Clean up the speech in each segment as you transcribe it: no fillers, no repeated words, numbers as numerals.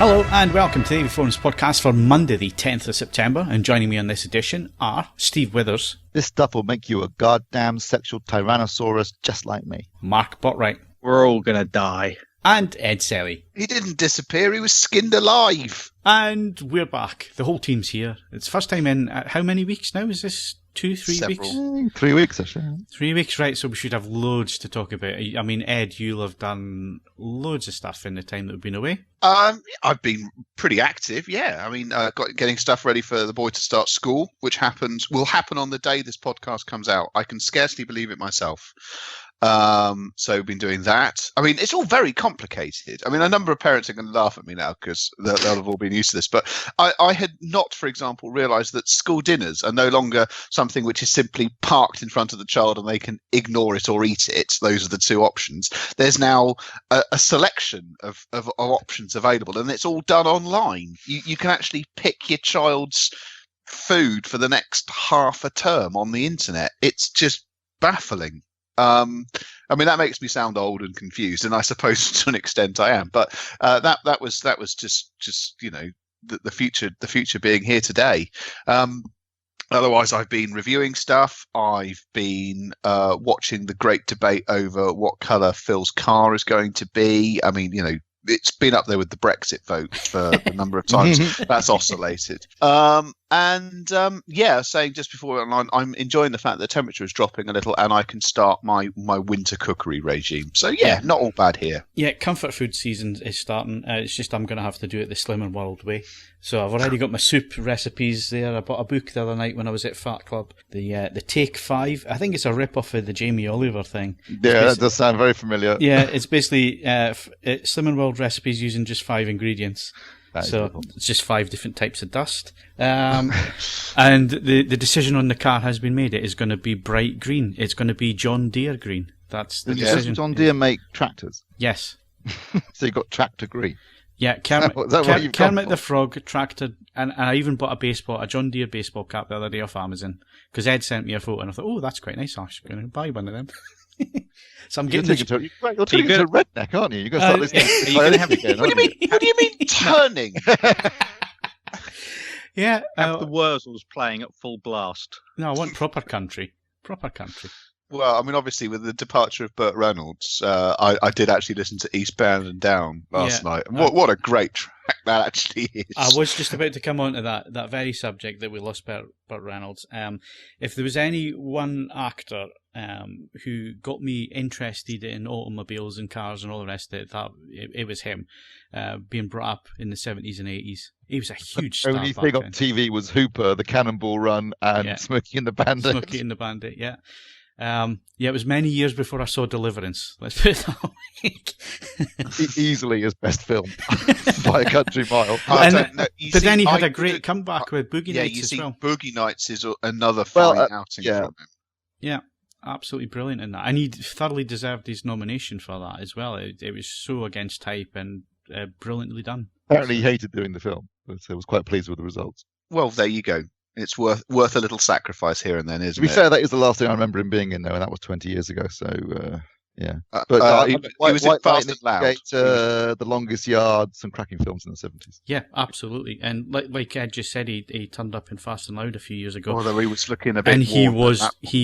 Hello and welcome to the AVForums podcast for Monday the 10th of September, and joining me on this edition are Steve Withers. This stuff will make you a goddamn sexual tyrannosaurus just like me. Mark Botwright. We're all gonna die. And Ed Selley. He didn't disappear, he was skinned alive. And we're back. The whole team's here. It's first time in, how many weeks now? Is this 2-3 weeks? 3 weeks, actually. 3 weeks, right, so we should have loads to talk about. I mean, Ed, you'll have done loads of stuff in the time that we've been away. I've been pretty active, yeah. I mean, getting stuff ready for the boy to start school, which will happen on the day this podcast comes out. I can scarcely believe it myself. So we've been doing that. I mean, it's all very complicated. I mean, a number of parents are going to laugh at me now because they'll have all been used to this. But I had not, for example, realised that school dinners are no longer something which is simply parked in front of the child and they can ignore it or eat it. Those are the two options. There's now a selection of options available, and it's all done online. You can actually pick your child's food for the next half a term on the internet. It's just baffling. I mean, that makes me sound old and confused, and I suppose to an extent I am. But that was just you know, the future being here today. Otherwise, I've been reviewing stuff. I've been watching the great debate over what colour Phil's car is going to be. I mean, you know, it's been up there with the Brexit vote for a number of times. That's oscillated. Saying just before we're online, I'm enjoying the fact that the temperature is dropping a little and I can start my winter cookery regime. So, yeah, not all bad here. Yeah, comfort food season is starting. It's just I'm going to have to do it the Slimmer World way. So I've already got my soup recipes there. I bought a book the other night when I was at Fat Club. The Take 5. I think it's a rip-off of the Jamie Oliver thing. Yeah, that does sound very familiar. Yeah, it's basically Slimmer World recipes using just 5 ingredients. So it's just 5 different types of dust. And the decision on the car has been made. It is going to be bright green. It's going to be John Deere green. That's the decision. Does John Deere make tractors? Yes. So you got tractor green. Yeah, Kermit the Frog, tractor, and I even bought a John Deere baseball cap the other day off Amazon, because Ed sent me a photo and I thought, oh, that's quite nice. I'm going to buy one of them. So I'm getting you're turning into a redneck, aren't you? You're going to start listening. What do you mean turning? Yeah, have the Wurzels playing at full blast. No, I want proper country. Well, I mean, obviously, with the departure of Burt Reynolds, I did actually listen to Eastbound and Down last night. What a great track that actually is. I was just about to come on to that very subject that we lost Burt Reynolds. If there was any one actor who got me interested in automobiles and cars and all the rest of it, it was him, being brought up in the 70s and 80s. He was a huge star. The only thing on TV was Hooper, the Cannonball Run, and Smokey and the Bandit. Yeah. It was many years before I saw Deliverance. Let's put it that way. Easily his best film by a country mile. But then he had a great comeback with Boogie Nights as well. Boogie Nights is another fine outing from him. Yeah, absolutely brilliant in that. And he thoroughly deserved his nomination for that as well. It was so against type and brilliantly done. Apparently he hated doing the film, but I was quite pleased with the results. Well, there you go. It's worth a little sacrifice here and then, isn't it? To be fair, that is the last thing I remember him being in, though, and that was 20 years ago. So, yeah. He was in Fast and Loud. The Longest Yard, some cracking films in the 70s. Yeah, absolutely. And like Ed just said, he turned up in Fast and Loud a few years ago. Although he was looking a bit and he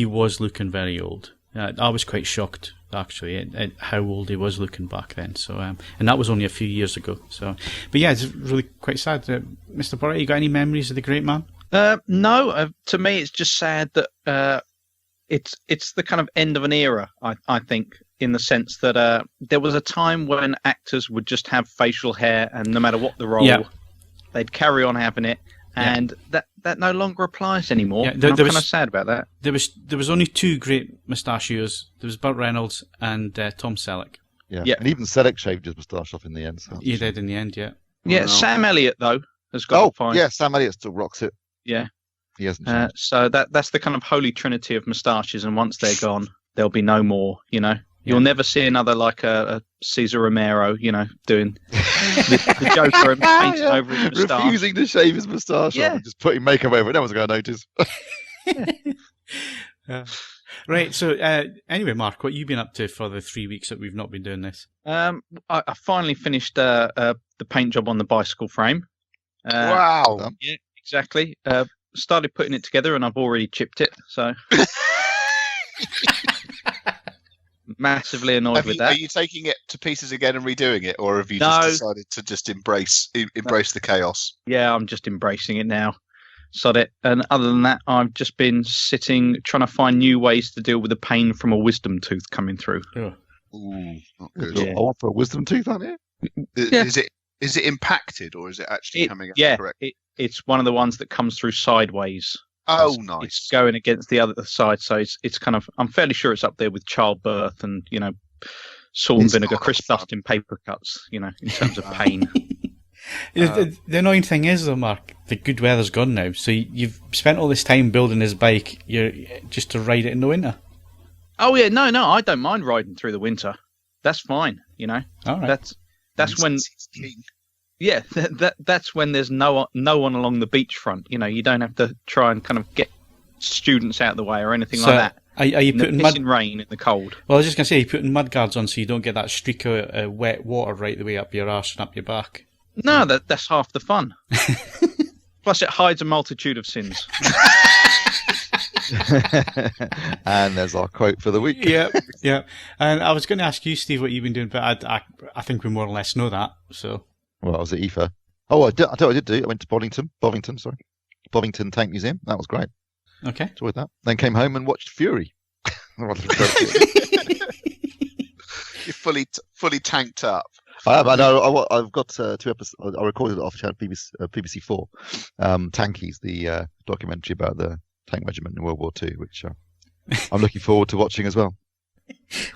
was looking very old. I was quite shocked, actually, at how old he was looking back then. So, and that was only a few years ago. So, but yeah, it's really quite sad. Mr. Botwright, you got any memories of the great man? No, to me it's just sad that it's the kind of end of an era, I think, in the sense that there was a time when actors would just have facial hair and no matter what the role, they'd carry on having it, and that no longer applies anymore. Yeah, I'm kind of sad about that. There was only 2 great mustachios. There was Burt Reynolds and Tom Selleck. Yeah, and even Selleck shaved his moustache off in the end. So he did in the end, yeah. Yeah, Sam Elliott, though, has got to find. Yeah, Sam Elliott still rocks it. Yeah. He hasn't changed. So that's the kind of holy trinity of moustaches, and once they're gone, there'll be no more, you know. You'll never see another like a Cesar Romero, you know, doing the Joker and painting over his moustache. Refusing to shave his moustache off and just putting makeup over it. No one's going to notice. Right. So anyway, Mark, what have you been up to for the 3 weeks that we've not been doing this? I finally finished the paint job on the bicycle frame. Wow. Yeah, exactly. Started putting it together, and I've already chipped it. So massively annoyed with that. Are you taking it to pieces again and redoing it, or have you just decided to just embrace the chaos? Yeah, I'm just embracing it now. Sod it. And other than that, I've just been sitting trying to find new ways to deal with the pain from a wisdom tooth coming through. Oh. Ooh, not good. I want for a wisdom tooth, aren't you? Yeah. Is it impacted, or is it actually coming out correct? It's one of the ones that comes through sideways. Oh, nice. It's going against the other side, so it's kind of. I'm fairly sure it's up there with childbirth and salt and vinegar, crisp dusting, paper cuts. In terms of pain. The annoying thing is, though, Mark, the good weather's gone now. So you've spent all this time building his bike, just to ride it in the winter. Oh yeah, no, I don't mind riding through the winter. That's fine. All right. That's when. Yeah, that's when there's no one along the beachfront. You don't have to try and kind of get students out of the way or anything like that. Are you putting in rain in the cold? Well, I was just going to say, you're putting mud guards on so you don't get that streak of wet water right the way up your arse and up your back. No, that's half the fun. Plus, it hides a multitude of sins. And there's our quote for the week. Yeah. And I was going to ask you, Steve, what you've been doing, but I think we more or less know that. So. Well, I was at IFA. Oh, I tell you what I did do. I went to Bovington Tank Museum. That was great. Okay. Enjoyed that. Then came home and watched Fury. You're fully tanked up. I know. I've got 2 episodes. I recorded it off channel BBC 4. Tankies, the documentary about the tank regiment in World War II, which I'm looking forward to watching as well.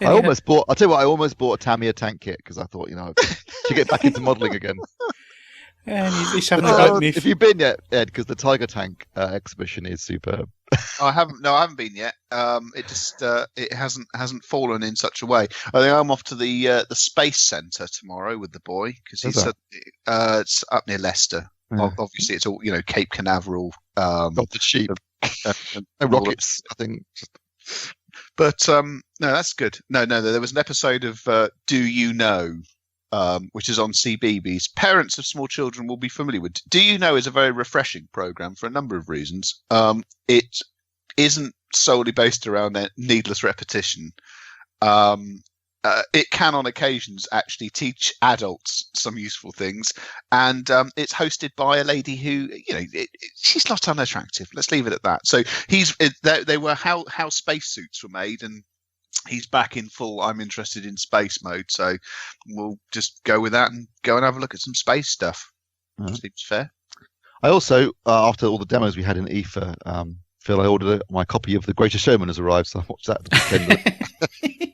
I almost bought a Tamiya tank kit because I thought, to get back into modelling again. And he's having about me. If you've been yet, Ed, because the Tiger Tank exhibition is superb. I haven't been yet. It just it hasn't fallen in such a way. I think I'm off to the Space Centre tomorrow with the boy because he said it's up near Leicester. Yeah. Obviously, it's all Cape Canaveral. Got the sheep. No rockets. I think. But no, that's good. No, there was an episode of Do You Know, which is on CBeebies. Parents of small children will be familiar with. Do You Know is a very refreshing program for a number of reasons. It isn't solely based around their needless repetition. It can, on occasions, actually teach adults some useful things, and it's hosted by a lady who, she's not unattractive. Let's leave it at that. So they were how spacesuits were made, and he's back in full I'm interested in space mode. So we'll just go with that and go and have a look at some space stuff. Seems fair. I also, after all the demos we had in IFA, Phil, I ordered my copy of The Greatest Showman has arrived, so I watched that at the weekend.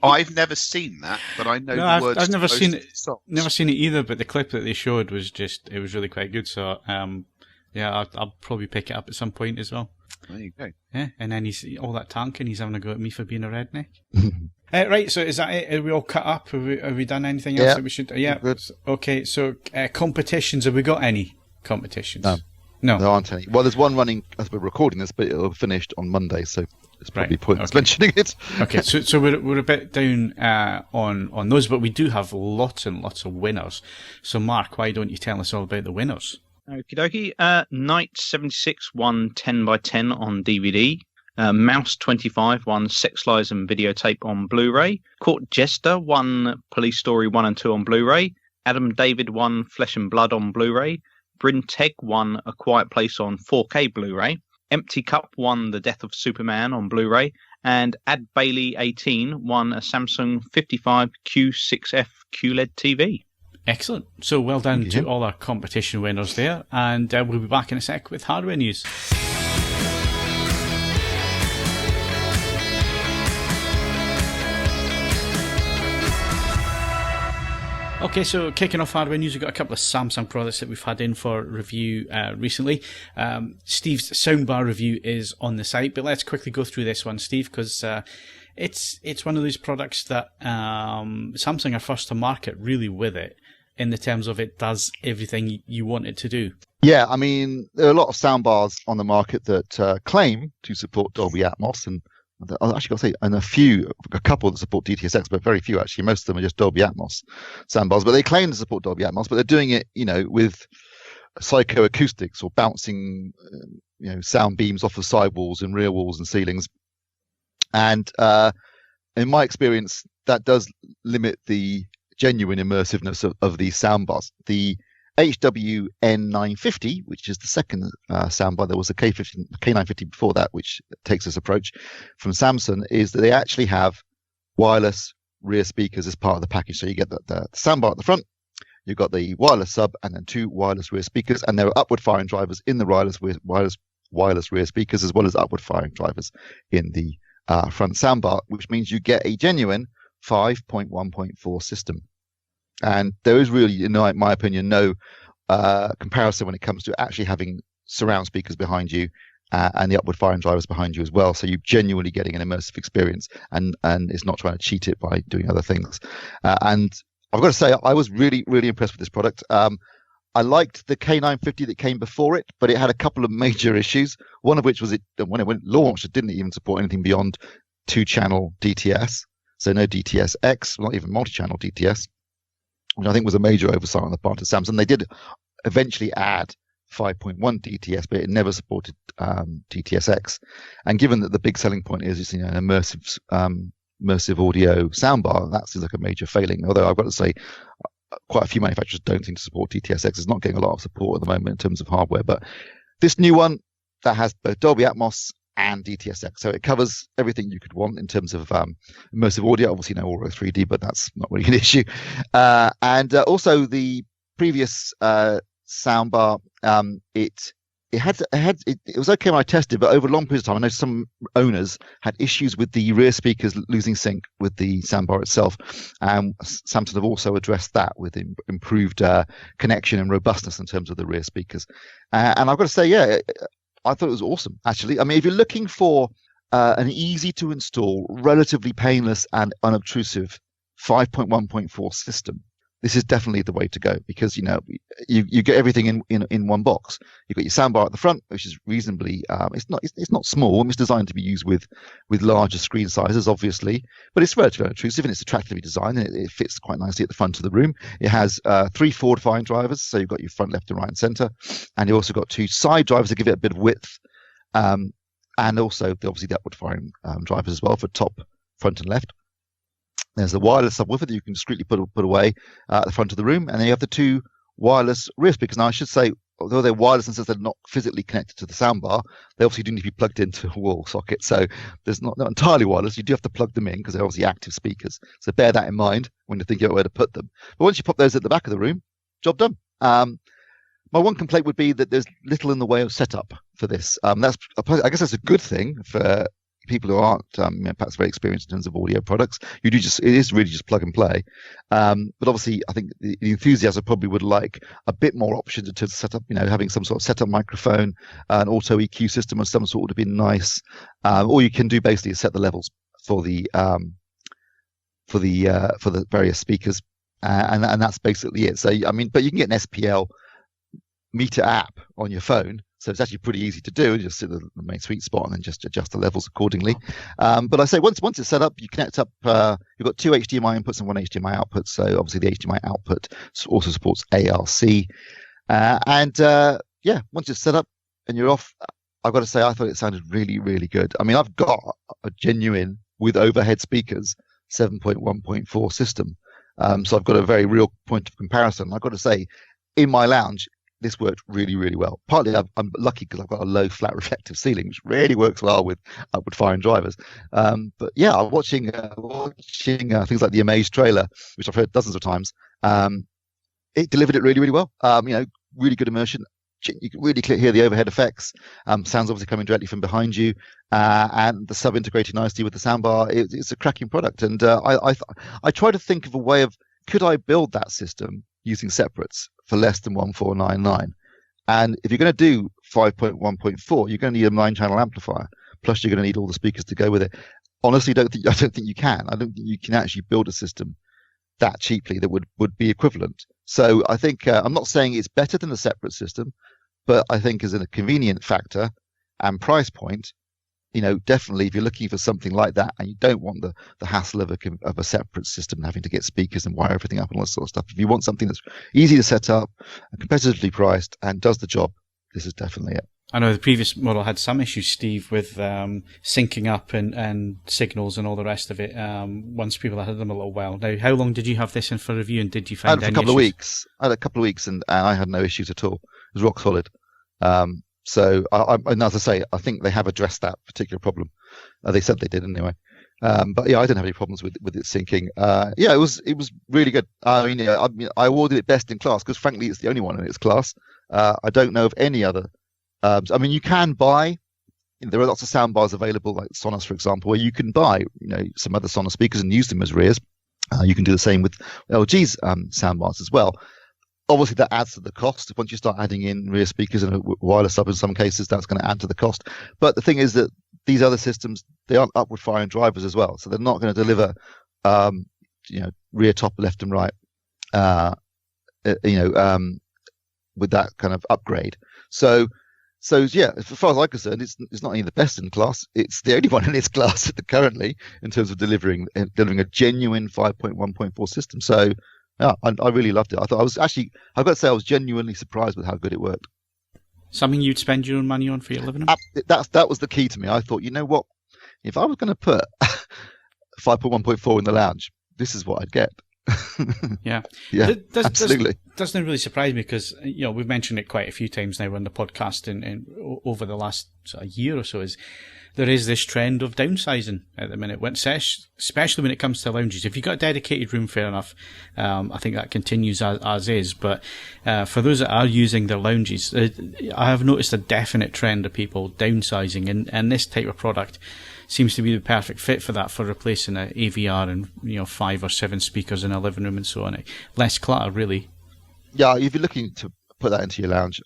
I've never seen that, but I know the words. I've never seen it. Never seen it either. But the clip that they showed was really quite good. So I'll probably pick it up at some point as well. There you go. Yeah, and then he's all that tanking. He's having a go at me for being a redneck. Right. So is that it? Are we all cut up? Have we done anything else that we should? Yeah. Good. Okay. So competitions. Have we got any competitions? No, there aren't any. Well, there's one running as we're recording this, but it'll be finished on Monday, so it's probably pointless mentioning it. Okay, so we're a bit down on those, but we do have lots and lots of winners. So, Mark, why don't you tell us all about the winners? Okie dokie. Night 76 won 10x10 on DVD. Mouse 25 won Sex Lies and Videotape on Blu-ray. Court Jester won Police Story 1 and 2 on Blu-ray. Adam David won Flesh and Blood on Blu-ray. Bryn Teg won A Quiet Place on 4K Blu-ray. Empty Cup won The Death of Superman on Blu-ray. And Ad Bailey 18 won a Samsung 55 Q6F QLED TV. Excellent. So well done to all our competition winners there. And we'll be back in a sec with hardware news. Okay, so kicking off hardware news, we've got a couple of Samsung products that we've had in for review recently. Steve's soundbar review is on the site, but let's quickly go through this one, Steve, because it's one of those products that Samsung are first to market really with it, in the terms of it does everything you want it to do. Yeah, I mean, there are a lot of soundbars on the market that claim to support Dolby Atmos, and I've actually got to say, and a couple that support DTSX, but very few actually. Most of them are just Dolby Atmos soundbars, but they claim to support Dolby Atmos, but they're doing it, with psychoacoustics or bouncing, sound beams off of sidewalls and rear walls and ceilings. And in my experience, that does limit the genuine immersiveness of these soundbars. The HW-N950, which is the second soundbar, there was a K950 before that, which takes this approach from Samsung, is that they actually have wireless rear speakers as part of the package. So you get the soundbar at the front, you've got the wireless sub, and then 2 wireless rear speakers, and there are upward firing drivers in the wireless rear speakers, as well as upward firing drivers in the front soundbar, which means you get a genuine 5.1.4 system. And there is really, in my opinion, no comparison when it comes to actually having surround speakers behind you and the upward firing drivers behind you as well. So you're genuinely getting an immersive experience, and it's not trying to cheat it by doing other things. And I've got to say, I was really, really impressed with this product. I liked the K950 that came before it, but it had a couple of major issues. One of which was when it launched, it didn't even support anything beyond 2-channel DTS. So no DTS-X, not even multi-channel DTS, which I think was a major oversight on the part of Samsung. They did eventually add 5.1 DTS, but it never supported DTS-X. And given that the big selling point is an immersive audio soundbar, that seems like a major failing. Although I've got to say, quite a few manufacturers don't seem to support DTS-X. It's not getting a lot of support at the moment in terms of hardware. But this new one that has both Dolby Atmos and DTS-X, so it covers everything you could want in terms of immersive audio. Obviously no Auro 3D, but that's not really an issue. And also the previous soundbar, it was okay when I tested, but over a long period of time, I know some owners had issues with the rear speakers losing sync with the soundbar itself. Samsung have also addressed that with improved connection and robustness in terms of the rear speakers. And I've got to say, I thought it was awesome, actually. I mean, if you're looking for an easy to install, relatively painless and unobtrusive 5.1.4 system, this is definitely the way to go, because you get everything in one box. You've got your soundbar at the front, which is reasonably it's not small. It's designed to be used with larger screen sizes, obviously, but it's relatively unobtrusive and it's attractively designed, and it fits quite nicely at the front of the room. It has 3 forward firing drivers, so you've got your front, left, and right, and center, and you've also got 2 side drivers to give it a bit of width, and also obviously the upward firing drivers as well for top, front, and left. There's the wireless subwoofer that you can discreetly put away at the front of the room, and then you have the 2 wireless rear speakers. Now, I should say, although they're wireless and since they're not physically connected to the soundbar, they obviously do need to be plugged into a wall socket. So there's not entirely wireless. You do have to plug them in because they're obviously active speakers. So bear that in mind when you're thinking about where to put them. But once you pop those at the back of the room, job done. My one complaint would be that there's little in the way of setup for this. I guess that's a good thing for people who aren't perhaps very experienced in terms of audio products. It is really just plug and play. But obviously, I think the enthusiasts probably would like a bit more options in terms of setup. Having some sort of setup microphone, an auto EQ system of some sort would have been nice. All you can do basically is set the levels for the various speakers, and that's basically it. So but you can get an SPL meter app on your phone. So it's actually pretty easy to do. You just sit in the main sweet spot and then just adjust the levels accordingly. But I say once it's set up, you connect up. You've got 2 HDMI inputs and 1 HDMI output. So obviously the HDMI output also supports ARC. Once it's set up and you're off, I've got to say I thought it sounded really, really good. I mean, I've got a genuine with overhead speakers 7.1.4 system. So I've got a very real point of comparison. I've got to say, in my lounge, this worked really, really well. Partly I'm lucky because I've got a low flat reflective ceiling, which really works well with upward firing drivers. But yeah, I'm watching things like the Amaze trailer, which I've heard dozens of times. It delivered it really, really well. Really good immersion. You can really hear the overhead effects. Sounds obviously coming directly from behind you, and the sub integrated nicely with the soundbar. It's a cracking product, and I try to think of a way of, could I build that system using separates for less than 1499? And if you're going to do 5.1.4, you're going to need a 9-channel amplifier. Plus, you're going to need all the speakers to go with it. Honestly, I don't think you can. I don't think you can actually build a system that cheaply that would be equivalent. So I think I'm not saying it's better than a separate system, but I think as a convenient factor and price point, definitely if you're looking for something like that and you don't want the hassle of a separate system and having to get speakers and wire everything up and all that sort of stuff, if you want something that's easy to set up, competitively priced, and does the job, this is definitely it. I know the previous model had some issues, Steve, with syncing up and signals and all the rest of it. Once people had them a little while. Now, how long did you have this in for review, and did you find any issues? I had a couple of weeks, and I had no issues at all. It was rock solid. So, and as I say, I think they have addressed that particular problem. They said they did anyway. But yeah, I didn't have any problems with it syncing. Yeah, it was really good. I mean, I awarded it best in class because frankly, it's the only one in its class. I don't know of any other. I mean, you can buy. There are lots of soundbars available, like Sonos, for example, where you can buy, some other Sonos speakers and use them as rears. You can do the same with LG's soundbars as well. Obviously, that adds to the cost. Once you start adding in rear speakers and a wireless sub, in some cases, that's going to add to the cost. But the thing is that these other systems, they aren't upward firing drivers as well, so they're not going to deliver, rear, top, left, and right, with that kind of upgrade. So yeah, as far as I'm concerned, it's not only the best in class, it's the only one in its class currently in terms of delivering a genuine 5.1.4 system. So yeah, I really loved it. I've got to say, I was genuinely surprised with how good it worked. Something you'd spend your own money on for your living room? That was the key to me. I thought, you know what? If I was going to put 5.1.4 in the lounge, this is what I'd get. Yeah, absolutely. Doesn't really surprise me because we've mentioned it quite a few times now on the podcast and over the last sort of year or so. There is this trend of downsizing at the minute, especially when it comes to lounges. If you've got a dedicated room, fair enough. I think that continues as is. But for those that are using their lounges, I have noticed a definite trend of people downsizing, and this type of product seems to be the perfect fit for that, for replacing an AVR and 5 or 7 speakers in a living room and so on. Less clutter, really. Yeah, if you're looking to put that into your lounge,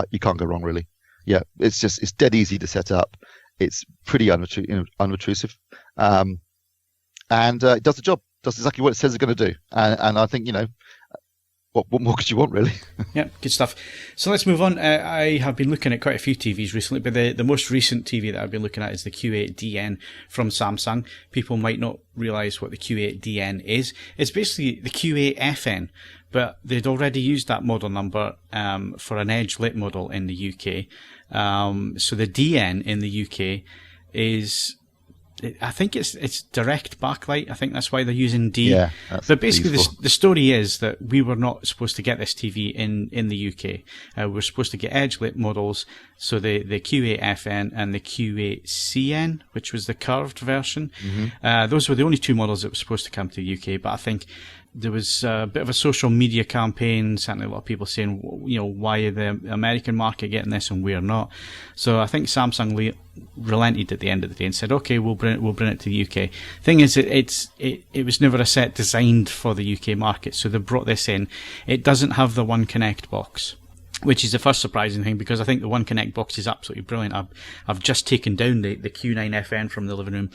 you can't go wrong, really. Yeah, it's dead easy to set up. It's pretty unobtrusive, and it does the job. Does exactly what it says it's going to do. And I think what more could you want, really? Yeah, good stuff. So let's move on. I have been looking at quite a few TVs recently, but the most recent TV that I've been looking at is the Q8DN from Samsung. People might not realise what the Q8DN is. It's basically the Q8FN, but they'd already used that model number for an edge lit model in the UK. So the DN in the UK is, I think it's direct backlight. I think that's why they're using D. Yeah, but basically the story is that we were not supposed to get this TV in the UK. We were supposed to get edge lit models. So the Q8FN and the Q8CN, which was the curved version. Mm-hmm. Those were the only 2 models that were supposed to come to the UK. But I think there was a bit of a social media campaign, certainly a lot of people saying, why are the American market getting this and we're not? So I think Samsung relented at the end of the day and said, okay, we'll bring it to the UK. Thing is, it was never a set designed for the UK market, so they brought this in. It doesn't have the One Connect box, which is the first surprising thing, because I think the One Connect box is absolutely brilliant. I've just taken down the Q9FN from the living room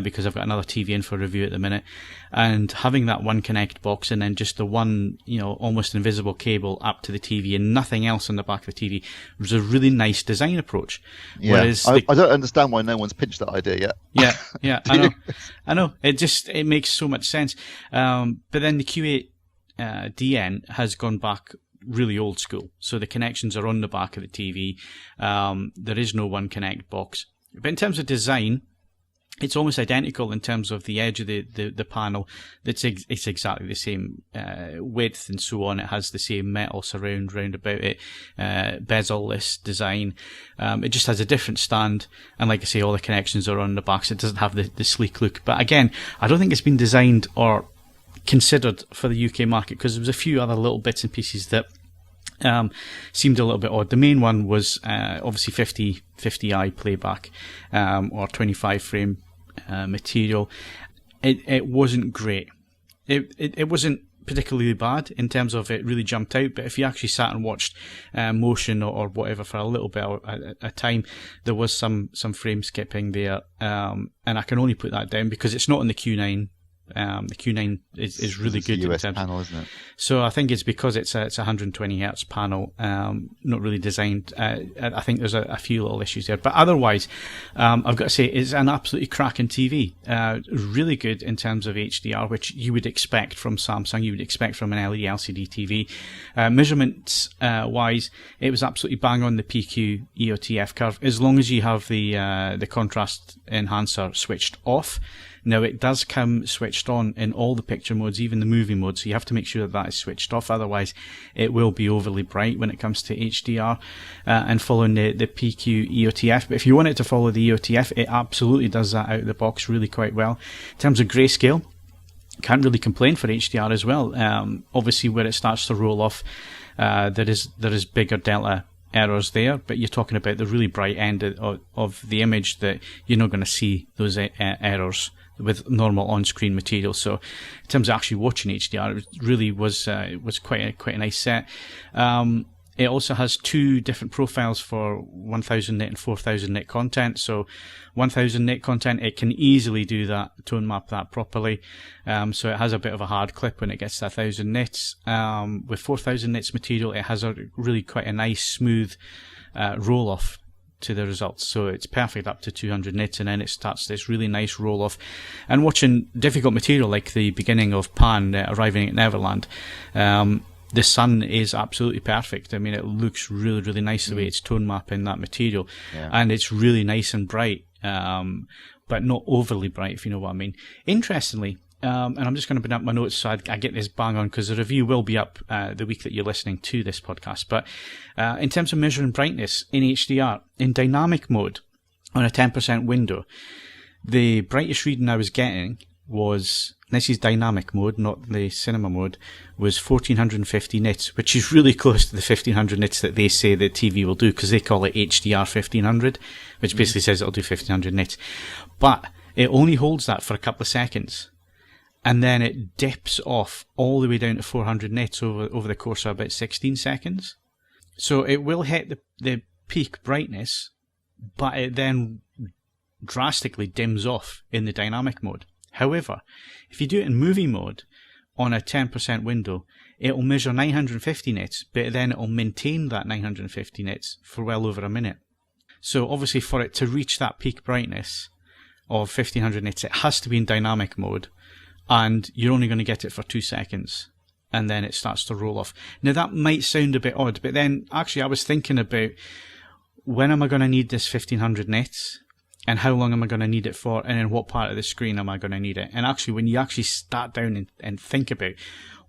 because I've got another TV in for review at the minute, and having that One Connect box and then just the one almost invisible cable up to the TV and nothing else on the back of the TV was a really nice design approach. Yeah, whereas I don't understand why no one's pitched that idea yet. Yeah, I know. It makes so much sense. But then the Q8 DN has gone back really old school. So the connections are on the back of the TV. There is no One Connect box. But in terms of design, it's almost identical in terms of the edge of the panel. It's exactly the same width and so on. It has the same metal surround round about it, bezel-less design. It just has a different stand. And like I say, all the connections are on the back, so it doesn't have the sleek look. But again, I don't think it's been designed or considered for the UK market, because there was a few other little bits and pieces that seemed a little bit odd. The main one was obviously 50i playback or 25 frame material. It wasn't great. It wasn't particularly bad in terms of it really jumped out, but if you actually sat and watched motion or whatever for a little bit at a time, there was some frame skipping there, and I can only put that down because it's not in the Q9 The Q9 is really good. It's a US in terms. panel, isn't it? So I think it's because it's a 120 hertz panel, not really designed. I think there's a few little issues there, but otherwise, I've got to say it's an absolutely cracking TV. Really good in terms of HDR, which you would expect from Samsung. You would expect from an LED LCD TV. Measurements wise, it was absolutely bang on the PQ EOTF curve, as long as you have the contrast enhancer switched off. Now, it does come switched on in all the picture modes, even the movie mode, so you have to make sure that is switched off, otherwise it will be overly bright when it comes to HDR and following the PQ EOTF. But if you want it to follow the EOTF, it absolutely does that out of the box really quite well. In terms of grayscale, can't really complain for HDR as well. Obviously, where it starts to roll off, there is bigger delta errors there, but you're talking about the really bright end of the image that you're not going to see those errors with normal on-screen material. So in terms of actually watching HDR, it really was quite a nice set. It also has two different profiles for 1000 nit and 4000 nit content. So 1000 nit content, it can easily do that, tone map that properly. So it has a bit of a hard clip when it gets to 1000 nits. With 4000 nits material, it has a really quite a nice smooth roll off to the results, so it's perfect up to 200 nits, and then it starts this really nice roll off. And watching difficult material like the beginning of Pan arriving at Neverland, the sun is absolutely perfect. I mean, it looks really, really nice the way it's tone mapping that material, and it's really nice and bright, but not overly bright, if you know what I mean. Interestingly, and I'm just going to bring up my notes so I get this bang on, because the review will be up the week that you're listening to this podcast. But in terms of measuring brightness in HDR, in dynamic mode on a 10% window, the brightest reading I was getting was, this is dynamic mode, not the cinema mode, was 1450 nits, which is really close to the 1500 nits that they say the TV will do, because they call it HDR 1500, which basically says it'll do 1500 nits. But it only holds that for a couple of seconds, and then it dips off all the way down to 400 nits over the course of about 16 seconds. So it will hit the peak brightness, but it then drastically dims off in the dynamic mode. However, if you do it in movie mode on a 10% window, it will measure 950 nits, but then it will maintain that 950 nits for well over a minute. So obviously, for it to reach that peak brightness of 1500 nits, it has to be in dynamic mode, and you're only going to get it for 2 seconds, and then it starts to roll off. Now, that might sound a bit odd, but then actually I was thinking about, when am I going to need this 1500 nits? And how long am I going to need it for? And in what part of the screen am I going to need it? And actually, when you actually start down and think about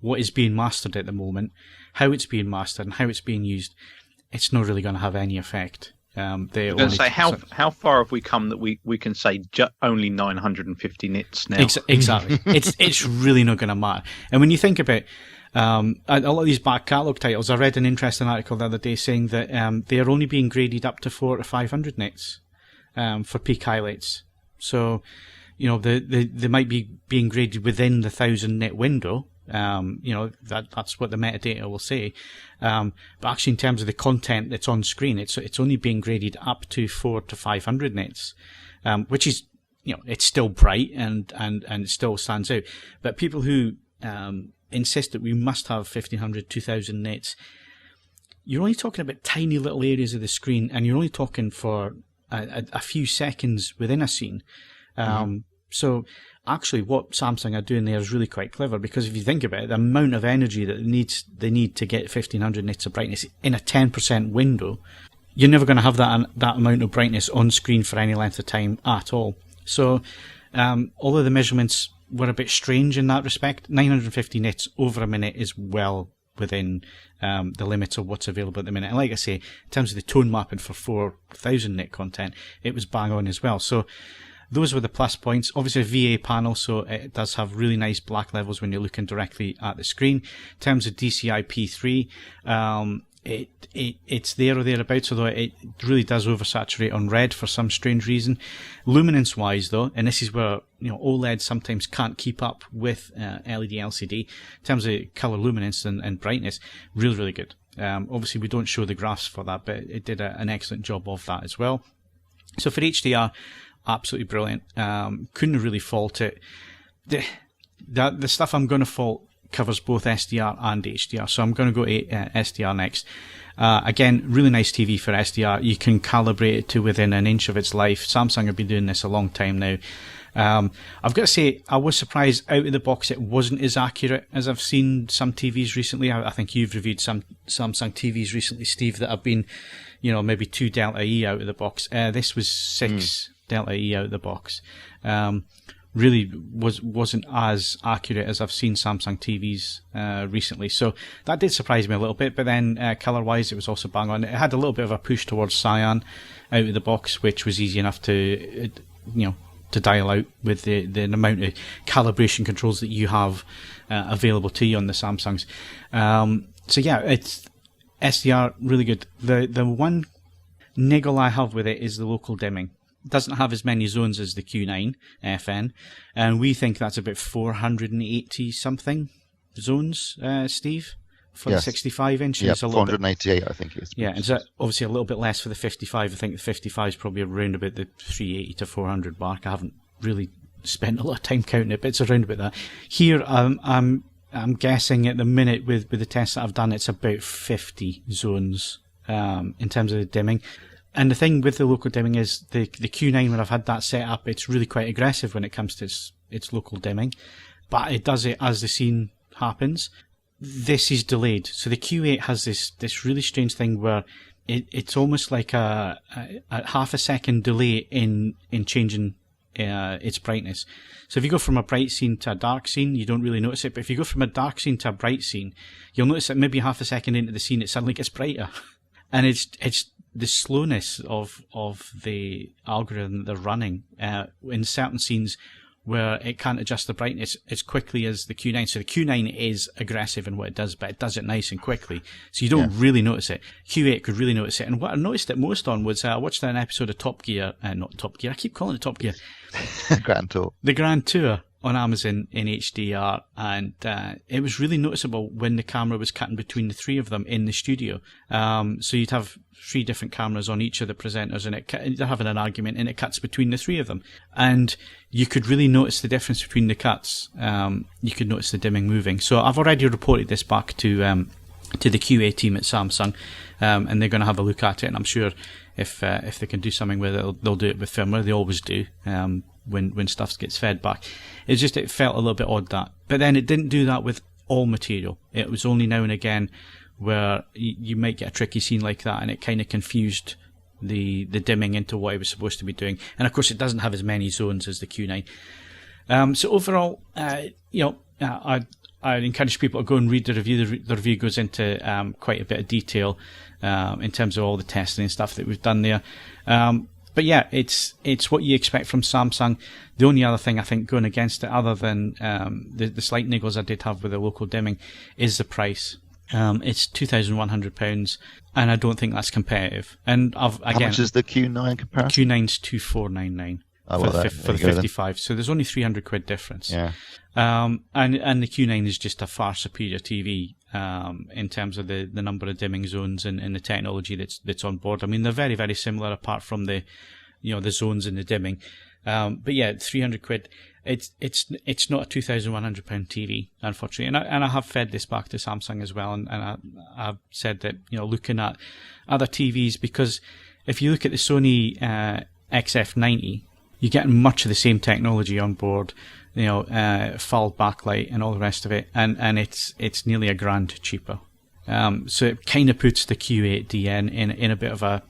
what is being mastered at the moment, how it's being mastered and how it's being used, it's not really going to have any effect. I'm going to say, how far have we come that we can say only 950 nits now? Exactly. It's really not going to matter. And when you think about a lot of these back catalogue titles, I read an interesting article the other day saying that they are only being graded up to 400 to 500 nits. For peak highlights. So, you know, they might be being graded within the 1000 nit window. You know, that's what the metadata will say. But actually, in terms of the content that's on screen, it's only being graded up to 400 to 500 nits, which is, you know, it's still bright and it still stands out. But people who insist that we must have 1500, 2000 nits, you're only talking about tiny little areas of the screen, and you're only talking for a few seconds within a scene. So actually what Samsung are doing there is really quite clever, because if you think about it, the amount of energy that they need to get 1500 nits of brightness in a 10% window, you're never going to have that amount of brightness on screen for any length of time at all. So although the measurements were a bit strange in that respect, 950 nits over a minute is well within the limits of what's available at the minute. And like I say, in terms of the tone mapping for 4000 nit content, it was bang on as well. So those were the plus points. Obviously a VA panel, so it does have really nice black levels when you're looking directly at the screen. In terms of DCI P3, it's there or thereabouts, although it really does oversaturate on red for some strange reason. Luminance wise though, and this is where, you know, OLED sometimes can't keep up with LED LCD, in terms of color luminance and brightness, really, really good. Obviously we don't show the graphs for that, but it did an excellent job of that as well. So for HDR, absolutely brilliant. Couldn't really fault it. the stuff I'm going to fault covers both SDR and HDR, so I'm going to go SDR next. Again, really nice TV for SDR. You can calibrate it to within an inch of its life. Samsung have been doing this a long time now. I've got to say, I was surprised out of the box it wasn't as accurate as I've seen some TVs recently. I think you've reviewed some Samsung TVs recently, Steve, that have been, maybe 2 Delta E out of the box. This was 6 Delta E out of the box. Really wasn't as accurate as I've seen Samsung TVs recently. So that did surprise me a little bit, but then colour-wise it was also bang on. It had a little bit of a push towards cyan out of the box, which was easy enough to dial out with the amount of calibration controls that you have available to you on the Samsungs. So yeah, it's SDR, really good. The one niggle I have with it is the local dimming. It doesn't have as many zones as the Q9 FN, and we think that's about 480 something zones, Steve, for the 65 inch. Yeah, 488 I think it is. Yeah, and so obviously a little bit less for the 55. I think the 55 is probably around about the 380 to 400 mark. I haven't really spent a lot of time counting it, but it's around about that. Here, I'm guessing at the minute with the tests that I've done, it's about 50 zones in terms of the dimming. And the thing with the local dimming is the Q9, when I've had that set up, it's really quite aggressive when it comes to its local dimming, but it does it as the scene happens. This is delayed. So the Q8 has this really strange thing where it's almost like a half a second delay in changing its brightness. So if you go from a bright scene to a dark scene, you don't really notice it. But if you go from a dark scene to a bright scene, you'll notice that maybe half a second into the scene, it suddenly gets brighter. And it's the slowness of the algorithm they're running in certain scenes where it can't adjust the brightness as quickly as the Q9. So the Q9 is aggressive in what it does, but it does it nice and quickly. So you don't really notice it. Q8 could really notice it. And what I noticed it most on was I watched an episode of Top Gear, not Top Gear, I keep calling it Top Gear. Grand Tour. The Grand Tour on Amazon in HDR, and it was really noticeable when the camera was cutting between the three of them in the studio. So you'd have 3 different cameras on each of the presenters, and they're having an argument, and it cuts between the 3 of them. And you could really notice the difference between the cuts. You could notice the dimming moving. So I've already reported this back to the QA team at Samsung, and they're going to have a look at it. And I'm sure if they can do something with it, they'll do it with firmware. They always do. When stuff gets fed back. It's just, it felt a little bit odd that. But then it didn't do that with all material. It was only now and again where you might get a tricky scene like that, and it kind of confused the dimming into what it was supposed to be doing. And of course it doesn't have as many zones as the Q9. So overall, I'd encourage people to go and read the review. The review goes into quite a bit of detail in terms of all the testing and stuff that we've done there. But yeah, it's what you expect from Samsung. The only other thing I think going against it, other than the slight niggles I did have with the local dimming, is the price. It's £2,100, and I don't think that's competitive. And how much is the Q9 comparison? Q9's 2,499 for the 55. Then. So there's only £300 difference. Yeah. And the Q9 is just a far superior TV in terms of the number of dimming zones and the technology that's on board. I mean, they're very, very similar apart from the zones and the dimming. But yeah, £300. It's not a £2,100 TV, unfortunately. And I have fed this back to Samsung as well, and I've said that looking at other TVs, because if you look at the Sony XF90, you're getting much of the same technology on board. Full backlight and all the rest of it, and it's nearly £1,000 cheaper. So it kind of puts the Q8DN in a bit of a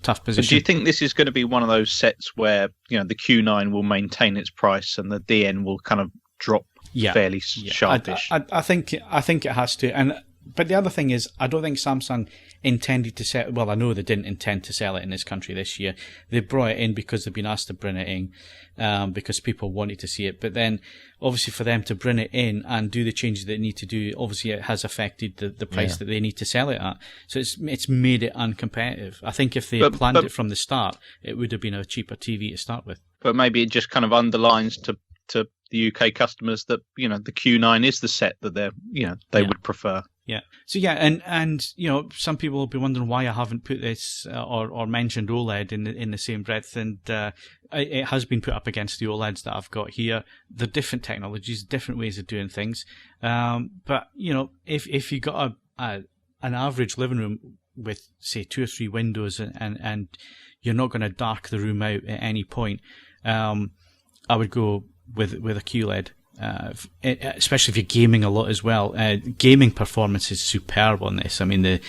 tough position. But do you think this is going to be one of those sets where the Q9 will maintain its price and the DN will kind of drop fairly sharpish? I think it has to. But the other thing is, I don't think Samsung intended to sell. Well, I know they didn't intend to sell it in this country this year. They brought it in because they've been asked to bring it in, because people wanted to see it. But then, obviously, for them to bring it in and do the changes they need to do, obviously, it has affected the price that they need to sell it at. So it's made it uncompetitive. I think if they had planned it from the start, it would have been a cheaper TV to start with. But maybe it just kind of underlines to the UK customers that the Q9 is the set that they would prefer. Yeah. So yeah, and some people will be wondering why I haven't put this or mentioned OLED in the same breath, and it has been put up against the OLEDs that I've got here. They're different technologies, different ways of doing things. But if you got an average living room with say 2 or 3 windows and you're not going to dark the room out at any point, I would go with a QLED. Especially if you're gaming a lot as well. Gaming performance is superb on this. I mean, the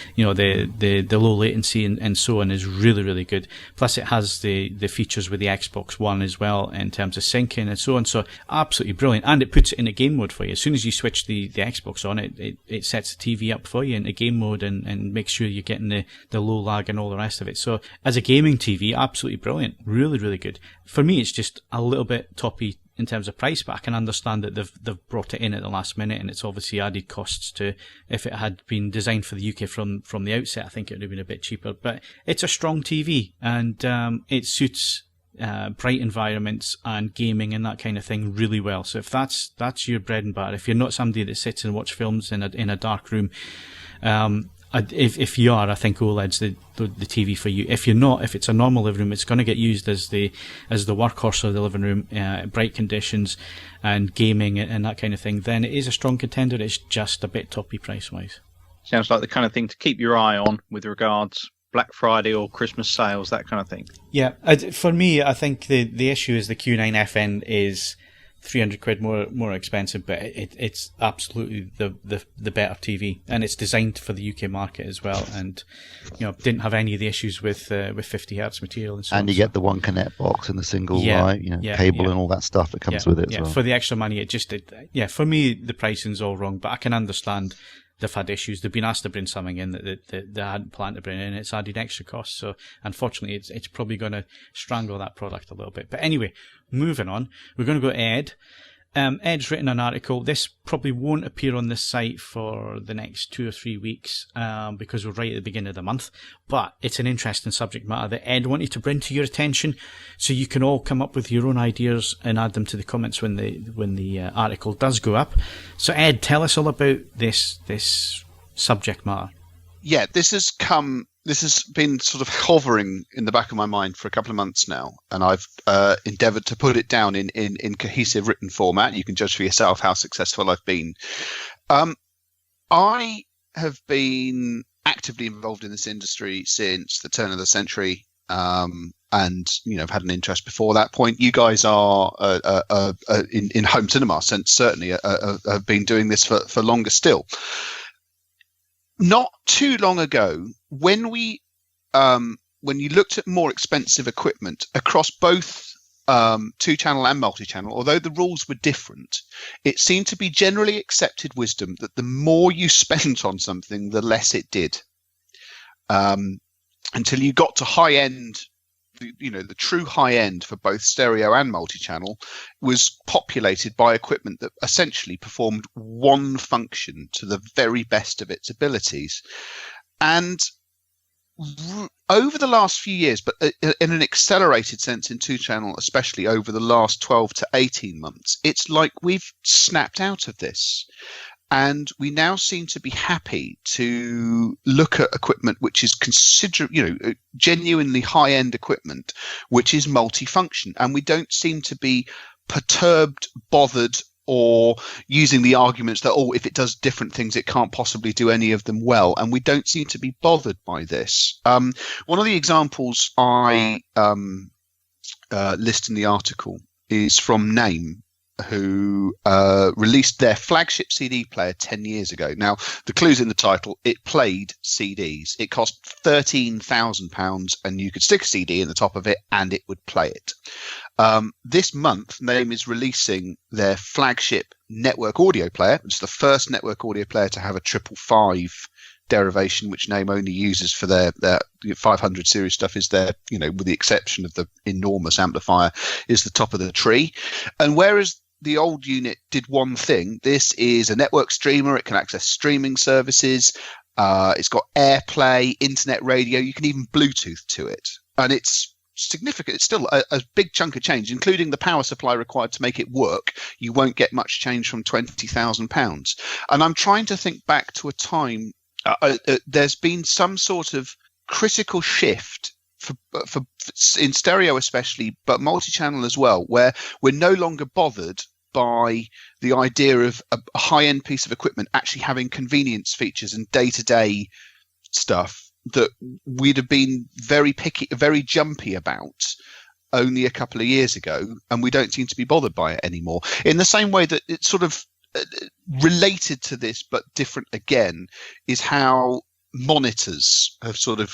low latency and so on is really, really good. Plus, it has the features with the Xbox One as well in terms of syncing and so on. So, absolutely brilliant. And it puts it in a game mode for you. As soon as you switch the Xbox on, it sets the TV up for you into game mode and makes sure you're getting the low lag and all the rest of it. So, as a gaming TV, absolutely brilliant. Really, really good. For me, it's just a little bit toppy in terms of price, but I can understand that they've brought it in at the last minute, and it's obviously added costs to. If it had been designed for the UK from the outset, I think it would have been a bit cheaper. But it's a strong TV, and it suits bright environments and gaming and that kind of thing really well. So if that's your bread and butter, if you're not somebody that sits and watch films in a dark room, if you are, I think OLED's the TV for you. If you're not, if it's a normal living room, it's going to get used as the workhorse of the living room, bright conditions and gaming and that kind of thing, then it is a strong contender. It's just a bit toppy price-wise. Sounds like the kind of thing to keep your eye on with regards Black Friday or Christmas sales, that kind of thing. Yeah, for me, I think the issue is the Q9FN is £300 more expensive, but it's absolutely the better TV, and it's designed for the UK market as well, and didn't have any of the issues with 50 hertz material and so on. And you get the one Connect box and the single cable and all that stuff that comes with it as well. For the extra money, for me the pricing's all wrong, but I can understand they've had issues. They've been asked to bring something in that they hadn't planned to bring in. It's added extra costs. So unfortunately, it's probably going to strangle that product a little bit. But anyway, moving on, we're going to go to Ed. Ed's written an article. This probably won't appear on this site for the next 2 or 3 weeks because we're right at the beginning of the month. But it's an interesting subject matter that Ed wanted to bring to your attention, so you can all come up with your own ideas and add them to the comments when the article does go up. So Ed, tell us all about this subject matter. Yeah, this has been sort of hovering in the back of my mind for a couple of months now, and I've endeavoured to put it down in cohesive written format. You can judge for yourself how successful I've been. I have been actively involved in this industry since the turn of the century, and I've had an interest before that point. You guys are in home cinema sense certainly have been doing this for longer still. Not too long ago, when you looked at more expensive equipment across both 2-channel and multi-channel, although the rules were different, it seemed to be generally accepted wisdom that the more you spent on something, the less it did. Until you got to high end, the true high end for both stereo and multi-channel was populated by equipment that essentially performed one function to the very best of its abilities. And over the last few years, but in an accelerated sense in 2-channel, especially over the last 12 to 18 months, it's like we've snapped out of this. And we now seem to be happy to look at equipment which is genuinely high-end equipment, which is multifunction. And we don't seem to be perturbed, bothered, or using the arguments that, if it does different things, it can't possibly do any of them well. And we don't seem to be bothered by this. One of the examples I list in the article is from Name, who released their flagship CD player 10 years ago. Now, the clue's in the title. It played CDs. It cost £13,000, and you could stick a CD in the top of it, and it would play it. This month, Name is releasing their flagship network audio player. It's the first network audio player to have a 555 derivation, which Name only uses for their 500 series stuff. Is their, with the exception of the enormous amplifier, is the top of the tree. And whereas the old unit did one thing, this is a network streamer. It can access streaming services. It's got AirPlay, internet radio. You can even Bluetooth to it. And it's significant. It's still a big chunk of change, including the power supply required to make it work. You won't get much change from £20,000. And I'm trying to think back to a time. There's been some sort of critical shift for in stereo especially, but multi-channel as well, where we're no longer bothered by the idea of a high-end piece of equipment actually having convenience features and day-to-day stuff that we'd have been very picky, very jumpy about only a couple of years ago, and we don't seem to be bothered by it anymore. In the same way that it's sort of related to this but different again is how monitors have sort of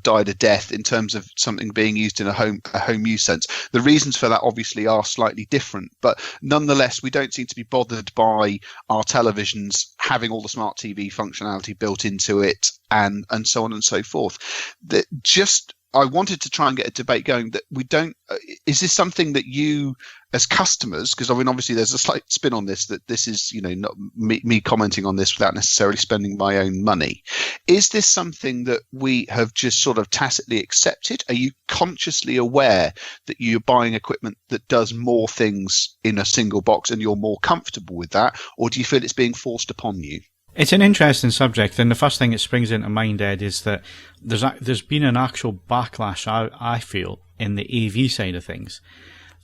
died a death in terms of something being used in a home use sense. The reasons for that obviously are slightly different, but nonetheless we don't seem to be bothered by our televisions having all the smart TV functionality built into it and so on and so forth. That just I wanted to try and get a debate going that we don't. Is this something that you, as customers, because I mean, obviously there's a slight spin on this that this is, not me commenting on this without necessarily spending my own money. Is this something that we have just sort of tacitly accepted? Are you consciously aware that you're buying equipment that does more things in a single box and you're more comfortable with that, or do you feel it's being forced upon you? It's an interesting subject, and the first thing that springs into mind, Ed, is that there's been an actual backlash, I feel, in the AV side of things.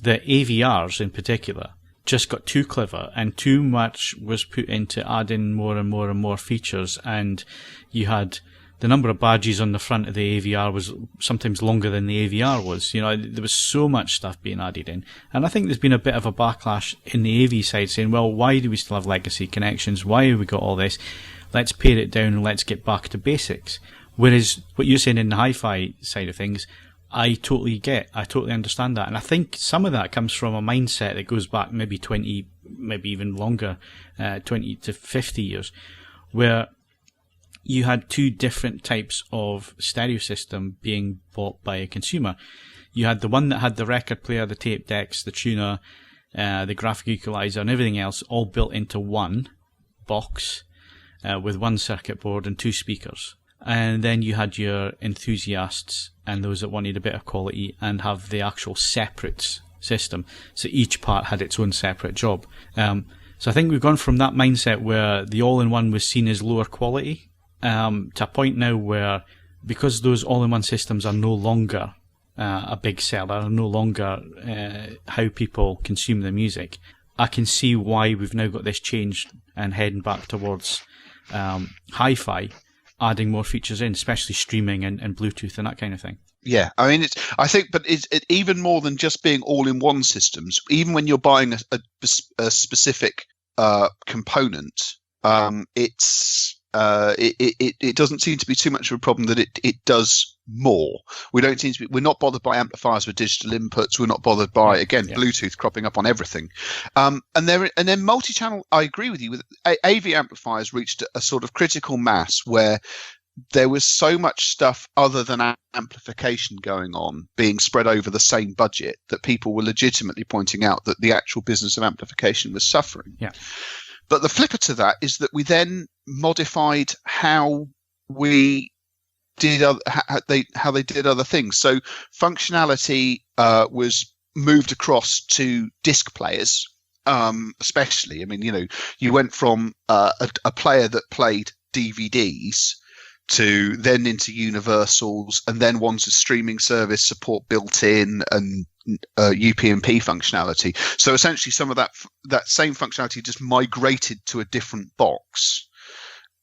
The AVRs in particular just got too clever, and too much was put into adding more and more and more features, and you had the number of badges on the front of the AVR was sometimes longer than the AVR was. There was so much stuff being added in. And I think there's been a bit of a backlash in the AV side saying, well, why do we still have legacy connections? Why have we got all this? Let's pare it down and let's get back to basics. Whereas what you're saying in the hi-fi side of things, I totally understand that. And I think some of that comes from a mindset that goes back maybe 20, maybe even longer, 20 to 50 years, where you had two different types of stereo system being bought by a consumer. You had the one that had the record player, the tape decks, the tuner, the graphic equalizer, and everything else all built into one box with one circuit board and two speakers. And then you had your enthusiasts and those that wanted a bit of quality and have the actual separate system. So each part had its own separate job. So I think we've gone from that mindset where the all-in-one was seen as lower quality to a point now where, because those all-in-one systems are no longer a big seller, are no longer how people consume the music, I can see why we've now got this change and heading back towards hi-fi, adding more features in, especially streaming and Bluetooth and that kind of thing. Yeah, I mean, it's even more than just being all-in-one systems. Even when you're buying a specific component, it doesn't seem to be too much of a problem that it does more. We're not bothered by amplifiers with digital inputs. We're not bothered by, again, Bluetooth cropping up on everything. And then multi-channel, I agree with you. With AV amplifiers reached a sort of critical mass where there was so much stuff other than amplification going on being spread over the same budget that people were legitimately pointing out that the actual business of amplification was suffering. Yeah. But the flipper to that is that we then modified how we did how they did other things. So functionality was moved across to disc players, especially. I mean, you went from a player that played DVDs to then into universals, and then one's a streaming service, support built in, and UPnP functionality. So essentially some of that same functionality just migrated to a different box.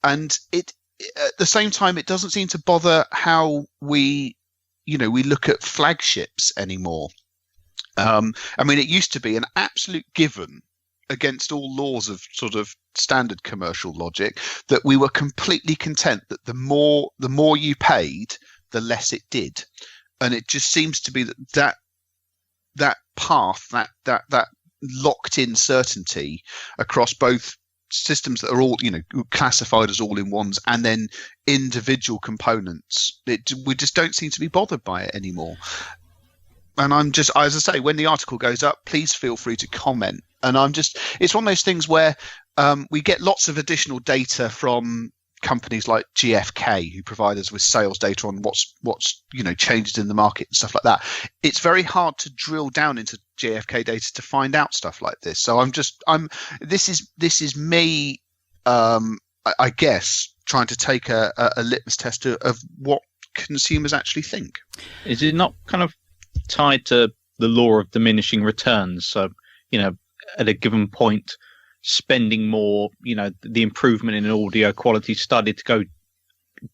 And it at the same time, it doesn't seem to bother how we look at flagships anymore. I mean, it used to be an absolute given against all laws of sort of standard commercial logic that we were completely content that the more you paid, the less it did. And it just seems to be that path, that locked in certainty across both systems that are all classified as all-in-ones and then individual components. We just don't seem to be bothered by it anymore. And I'm just, as I say, when the article goes up, please feel free to comment. And it's one of those things where we get lots of additional data from companies like GfK, who provide us with sales data on what's changes in the market and stuff like that. It's very hard to drill down into GfK data to find out stuff like this. So this is me, I guess, trying to take a litmus test of what consumers actually think. Is it not kind of tied to the law of diminishing returns? So, at a given point, spending more, the improvement in audio quality started to go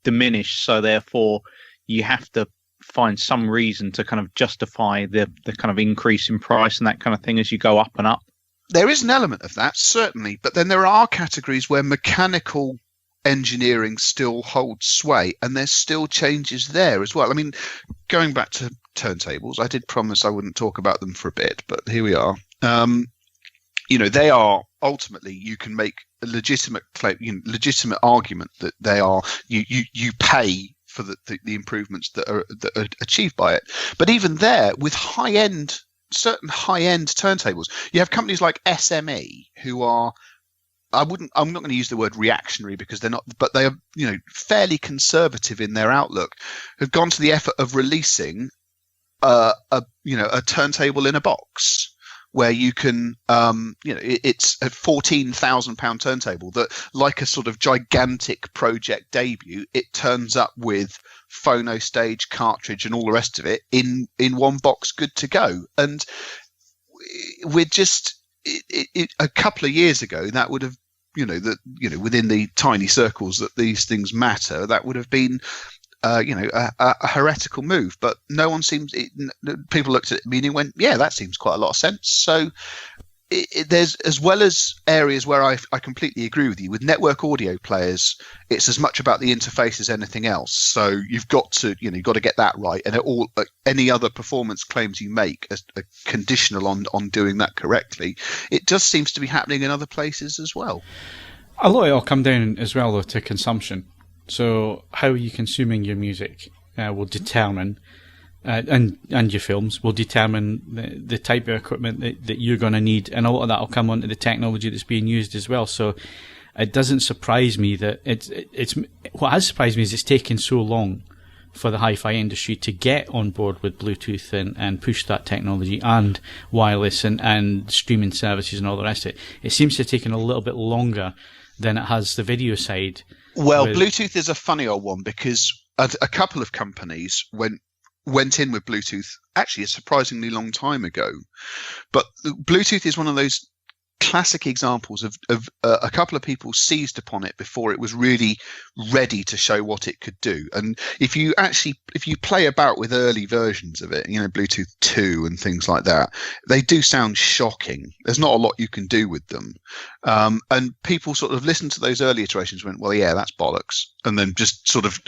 diminish. So therefore, you have to find some reason to kind of justify the kind of increase in price and that kind of thing as you go up and up. There is an element of that, certainly, but then there are categories where mechanical engineering still holds sway, and there's still changes there as well. I mean, going back to turntables, I did promise I wouldn't talk about them for a bit, but here we are. They are ultimately, you can make a legitimate claim, legitimate argument that they are, you pay for the improvements that are achieved by it. But even there, with certain high-end turntables, you have companies like SME who are, I'm not going to use the word reactionary because they're not, but they are, fairly conservative in their outlook, have gone to the effort of releasing a turntable in a box, where you can, it's a £14,000 turntable that, like a sort of gigantic project debut, it turns up with phono stage, cartridge, and all the rest of it in one box, good to go. And we're just a couple of years ago, that would have, within the tiny circles that these things matter, that would have been a heretical move, but no one seems. People looked at me and went, "Yeah, that seems quite a lot of sense." So there's, as well as areas where I completely agree with you. With network audio players, it's as much about the interface as anything else. So you've got to get that right, and any other performance claims you make are conditional on doing that correctly. It just seems to be happening in other places as well. A lot of it will come down as well, though, to consumption. So how you're consuming your music will determine, and your films will determine the type of equipment that you're going to need, and a lot of that will come onto the technology that's being used as well. So it doesn't surprise me that it's what has surprised me is it's taken so long for the hi-fi industry to get on board with Bluetooth and push that technology and wireless and streaming services and all the rest of it. It seems to have taken a little bit longer than it has the video side. Well, Bluetooth is a funny old one because a couple of companies went in with Bluetooth actually a surprisingly long time ago. But Bluetooth is one of those classic examples of a couple of people seized upon it before it was really ready to show what it could do. And if you play about with early versions of it, Bluetooth 2 and things like that, they do sound shocking. There's not a lot you can do with them. And people sort of listened to those early iterations and went, well, yeah, that's bollocks. And then just sort of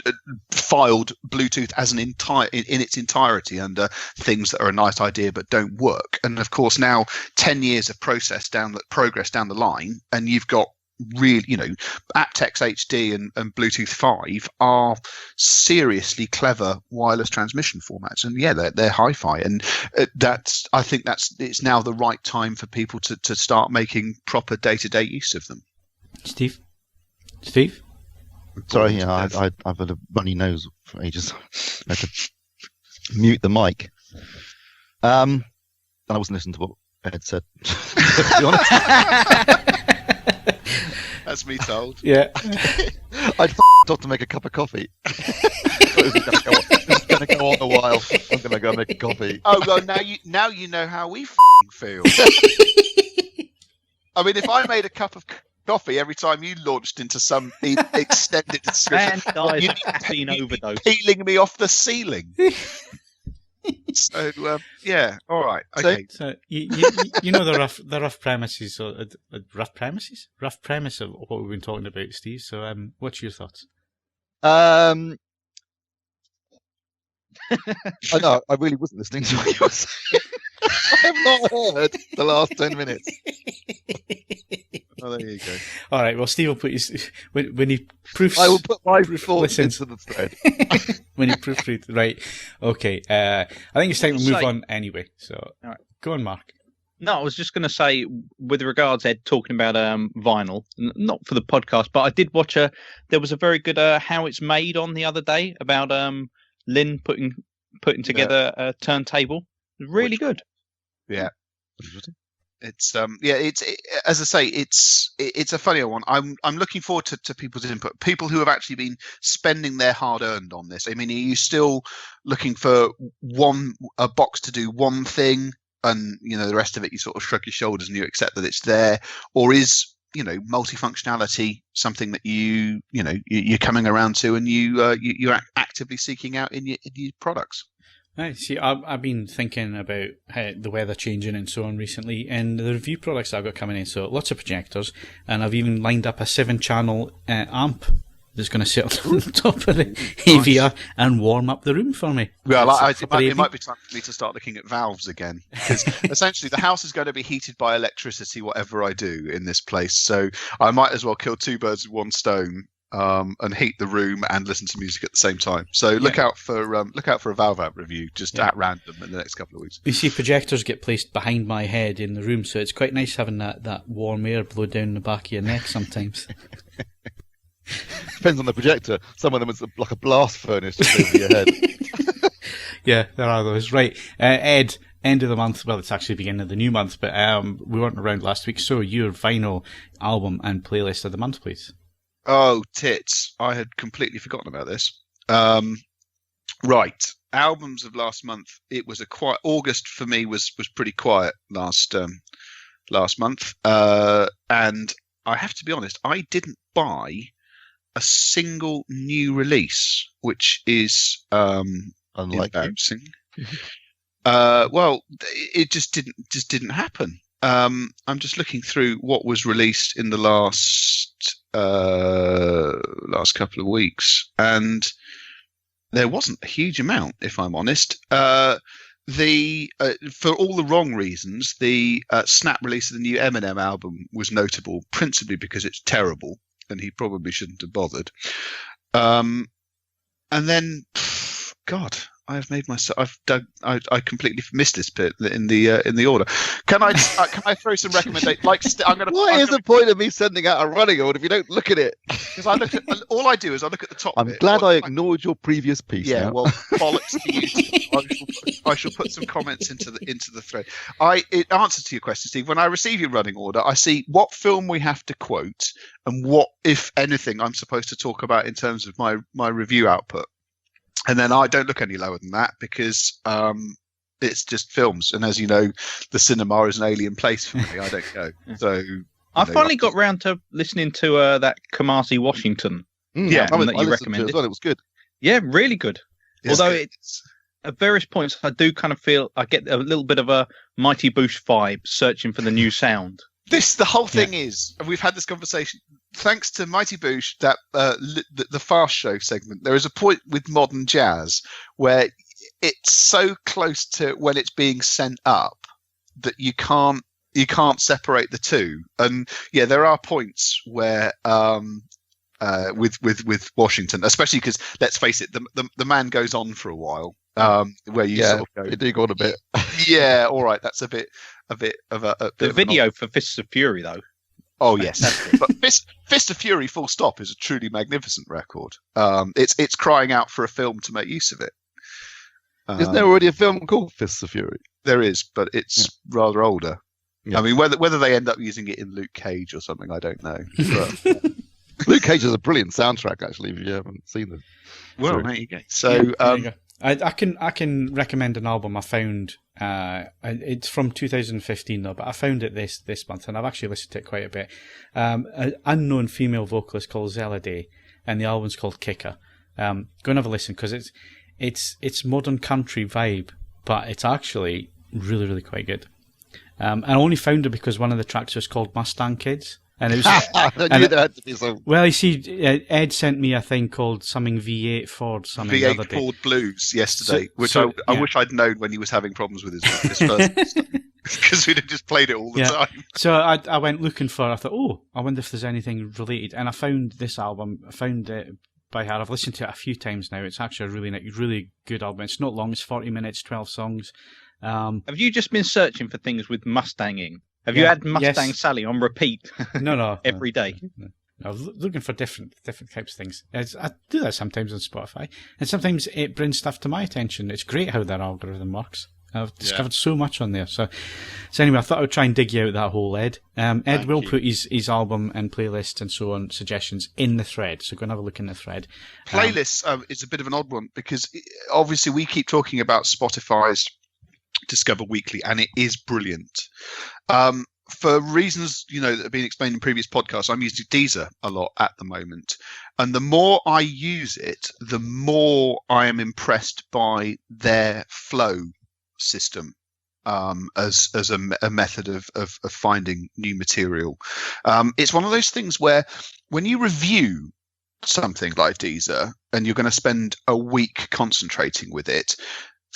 filed Bluetooth as in its entirety under things that are a nice idea but don't work. And of course, now 10 years of progress down the line, and you've got really, aptX HD and Bluetooth 5 are seriously clever wireless transmission formats, and yeah, they're hi-fi, and I think it's now the right time for people to start making proper day-to-day use of them. Steve. Sorry, I've had a runny nose for ages. I had to mute the mic. And I wasn't listening to what Ed said. To be honest. That's me told. Yeah. I'd off to make a cup of coffee. This is going to go on a while. I'm going to go make a coffee. Oh, well, now you know how we feel. I mean, if I made a cup of coffee every time you launched into some extended description, you'd be peeling me off the ceiling. So yeah, all right, okay. So you know the rough premises, or rough premise of what we've been talking about, Steve. So what's your thoughts? I know I really wasn't listening to what you were saying. I have not heard the last 10 minutes. Oh, there you go. All right. Well, Steve will put his when he proofs. I will put my thoughts into the thread. When he proofreads, right? Okay. I think it's time to move on anyway. So, all right, go on, Mark. No, I was just going to say, with regards, Ed, talking about vinyl, not for the podcast, but I did watch there was a very good How It's Made on the other day about Lynn putting together a turntable. Really good. Yeah. It's as I say, it's a funny one. I'm looking forward to people's input. People who have actually been spending their hard earned on this. I mean, are you still looking for a box to do one thing, and the rest of it you sort of shrug your shoulders and you accept that it's there, or is multifunctionality something that you're coming around to and you're actively seeking out in your products? Right, see, I've been thinking about the weather changing and so on recently, and the review products that I've got coming in, so lots of projectors, and I've even lined up a 7-channel amp that's going to sit on the top of the AVR and warm up the room for me. Well, it might be time for me to start looking at valves again, because essentially the house is going to be heated by electricity whatever I do in this place, so I might as well kill two birds with one stone. And heat the room and listen to music at the same time. So look out for a valve amp review just at random in the next couple of weeks. You see, projectors get placed behind my head in the room, so it's quite nice having that warm air blow down the back of your neck sometimes. Depends on the projector. Some of them is like a blast furnace just over your head. Yeah, there are those. Right, Ed. End of the month. Well, it's actually beginning of the new month, but we weren't around last week. So your vinyl album and playlist of the month, please. Oh, tits. I had completely forgotten about this. Right. Albums of last month. It was August for me was pretty quiet last month. And I have to be honest, I didn't buy a single new release, which is embarrassing. Well, it just didn't happen. I'm just looking through what was released in the last couple of weeks, and there wasn't a huge amount, if I'm honest. For all the wrong reasons, the snap release of the new Eminem album was notable, principally because it's terrible, and he probably shouldn't have bothered. And then, God. I completely missed this bit in the order. Can I throw some recommendations? What is the point of me sending out a running order if you don't look at it? Because all I do is I look at the top. I'm glad I ignored your previous piece. Yeah, now. well, bollocks to you. I shall put some comments into the thread. In answer to your question, Steve, when I receive your running order, I see what film we have to quote and what, if anything, I'm supposed to talk about in terms of my review output. And then I don't look any lower than that because it's just films. And as you know, the cinema is an alien place for me. I don't go. So I finally got round to listening to that Kamasi Washington. Yeah, that you recommended. It was good. Yeah, really good. Although it's at various points, I do kind of feel I get a little bit of a Mighty Boosh vibe searching for the new sound. The whole thing is, and we've had this conversation, thanks to Mighty Boosh, that the Fast Show segment, there is a point with modern jazz where it's so close to when it's being sent up that you can't separate the two. And yeah, there are points where with Washington, especially because let's face it, the man goes on for a while. Where you sort of go, you do go on a bit. Yeah, all right, that's a bit of the video for Fists of Fury, though. Oh yes, but Fist of Fury, full stop, is a truly magnificent record. It's crying out for a film to make use of it. Isn't there already a film called Fists of Fury? There is, but it's rather older. Yeah. I mean, whether they end up using it in Luke Cage or something, I don't know. But, Luke Cage is a brilliant soundtrack, actually, if you haven't seen them. Well, there you go. So, I can recommend an album I found. It's from 2015 though, but I found it this month, and I've actually listened to it quite a bit. An unknown female vocalist called Selley, and the album's called Kicker. Go and have a listen because it's modern country vibe, but it's actually really, really quite good. And I only found it because one of the tracks was called Mustang Kids. And it was, I knew there had to be some. Well, you see, Ed sent me a thing called something V8 Ford something. V8 Ford Blues yesterday, which I wish I'd known when he was having problems with his first, because we'd have just played it all the time. So I went looking for. I thought, I wonder if there's anything related, and I found this album. I found it by heart. I've listened to it a few times now. It's actually a really good album. It's not long. It's 40 minutes, 12 songs. Have you just been searching for things with Mustanging? Have you had Mustang yes. Sally on repeat? No. every day. No. I was looking for different types of things. I do that sometimes on Spotify, and sometimes it brings stuff to my attention. It's great how their algorithm works. I've discovered so much on there. So anyway, I thought I would try and dig you out that hole, Ed. Ed will put his album and playlist and so on suggestions in the thread. So go and have a look in the thread. Playlists is a bit of an odd one because obviously we keep talking about Spotify's Discover Weekly, and it is brilliant. For reasons that have been explained in previous podcasts, I'm using Deezer a lot at the moment, and the more I use it, the more I am impressed by their flow system as a method of finding new material. It's one of those things where when you review something like Deezer and you're going to spend a week concentrating with it,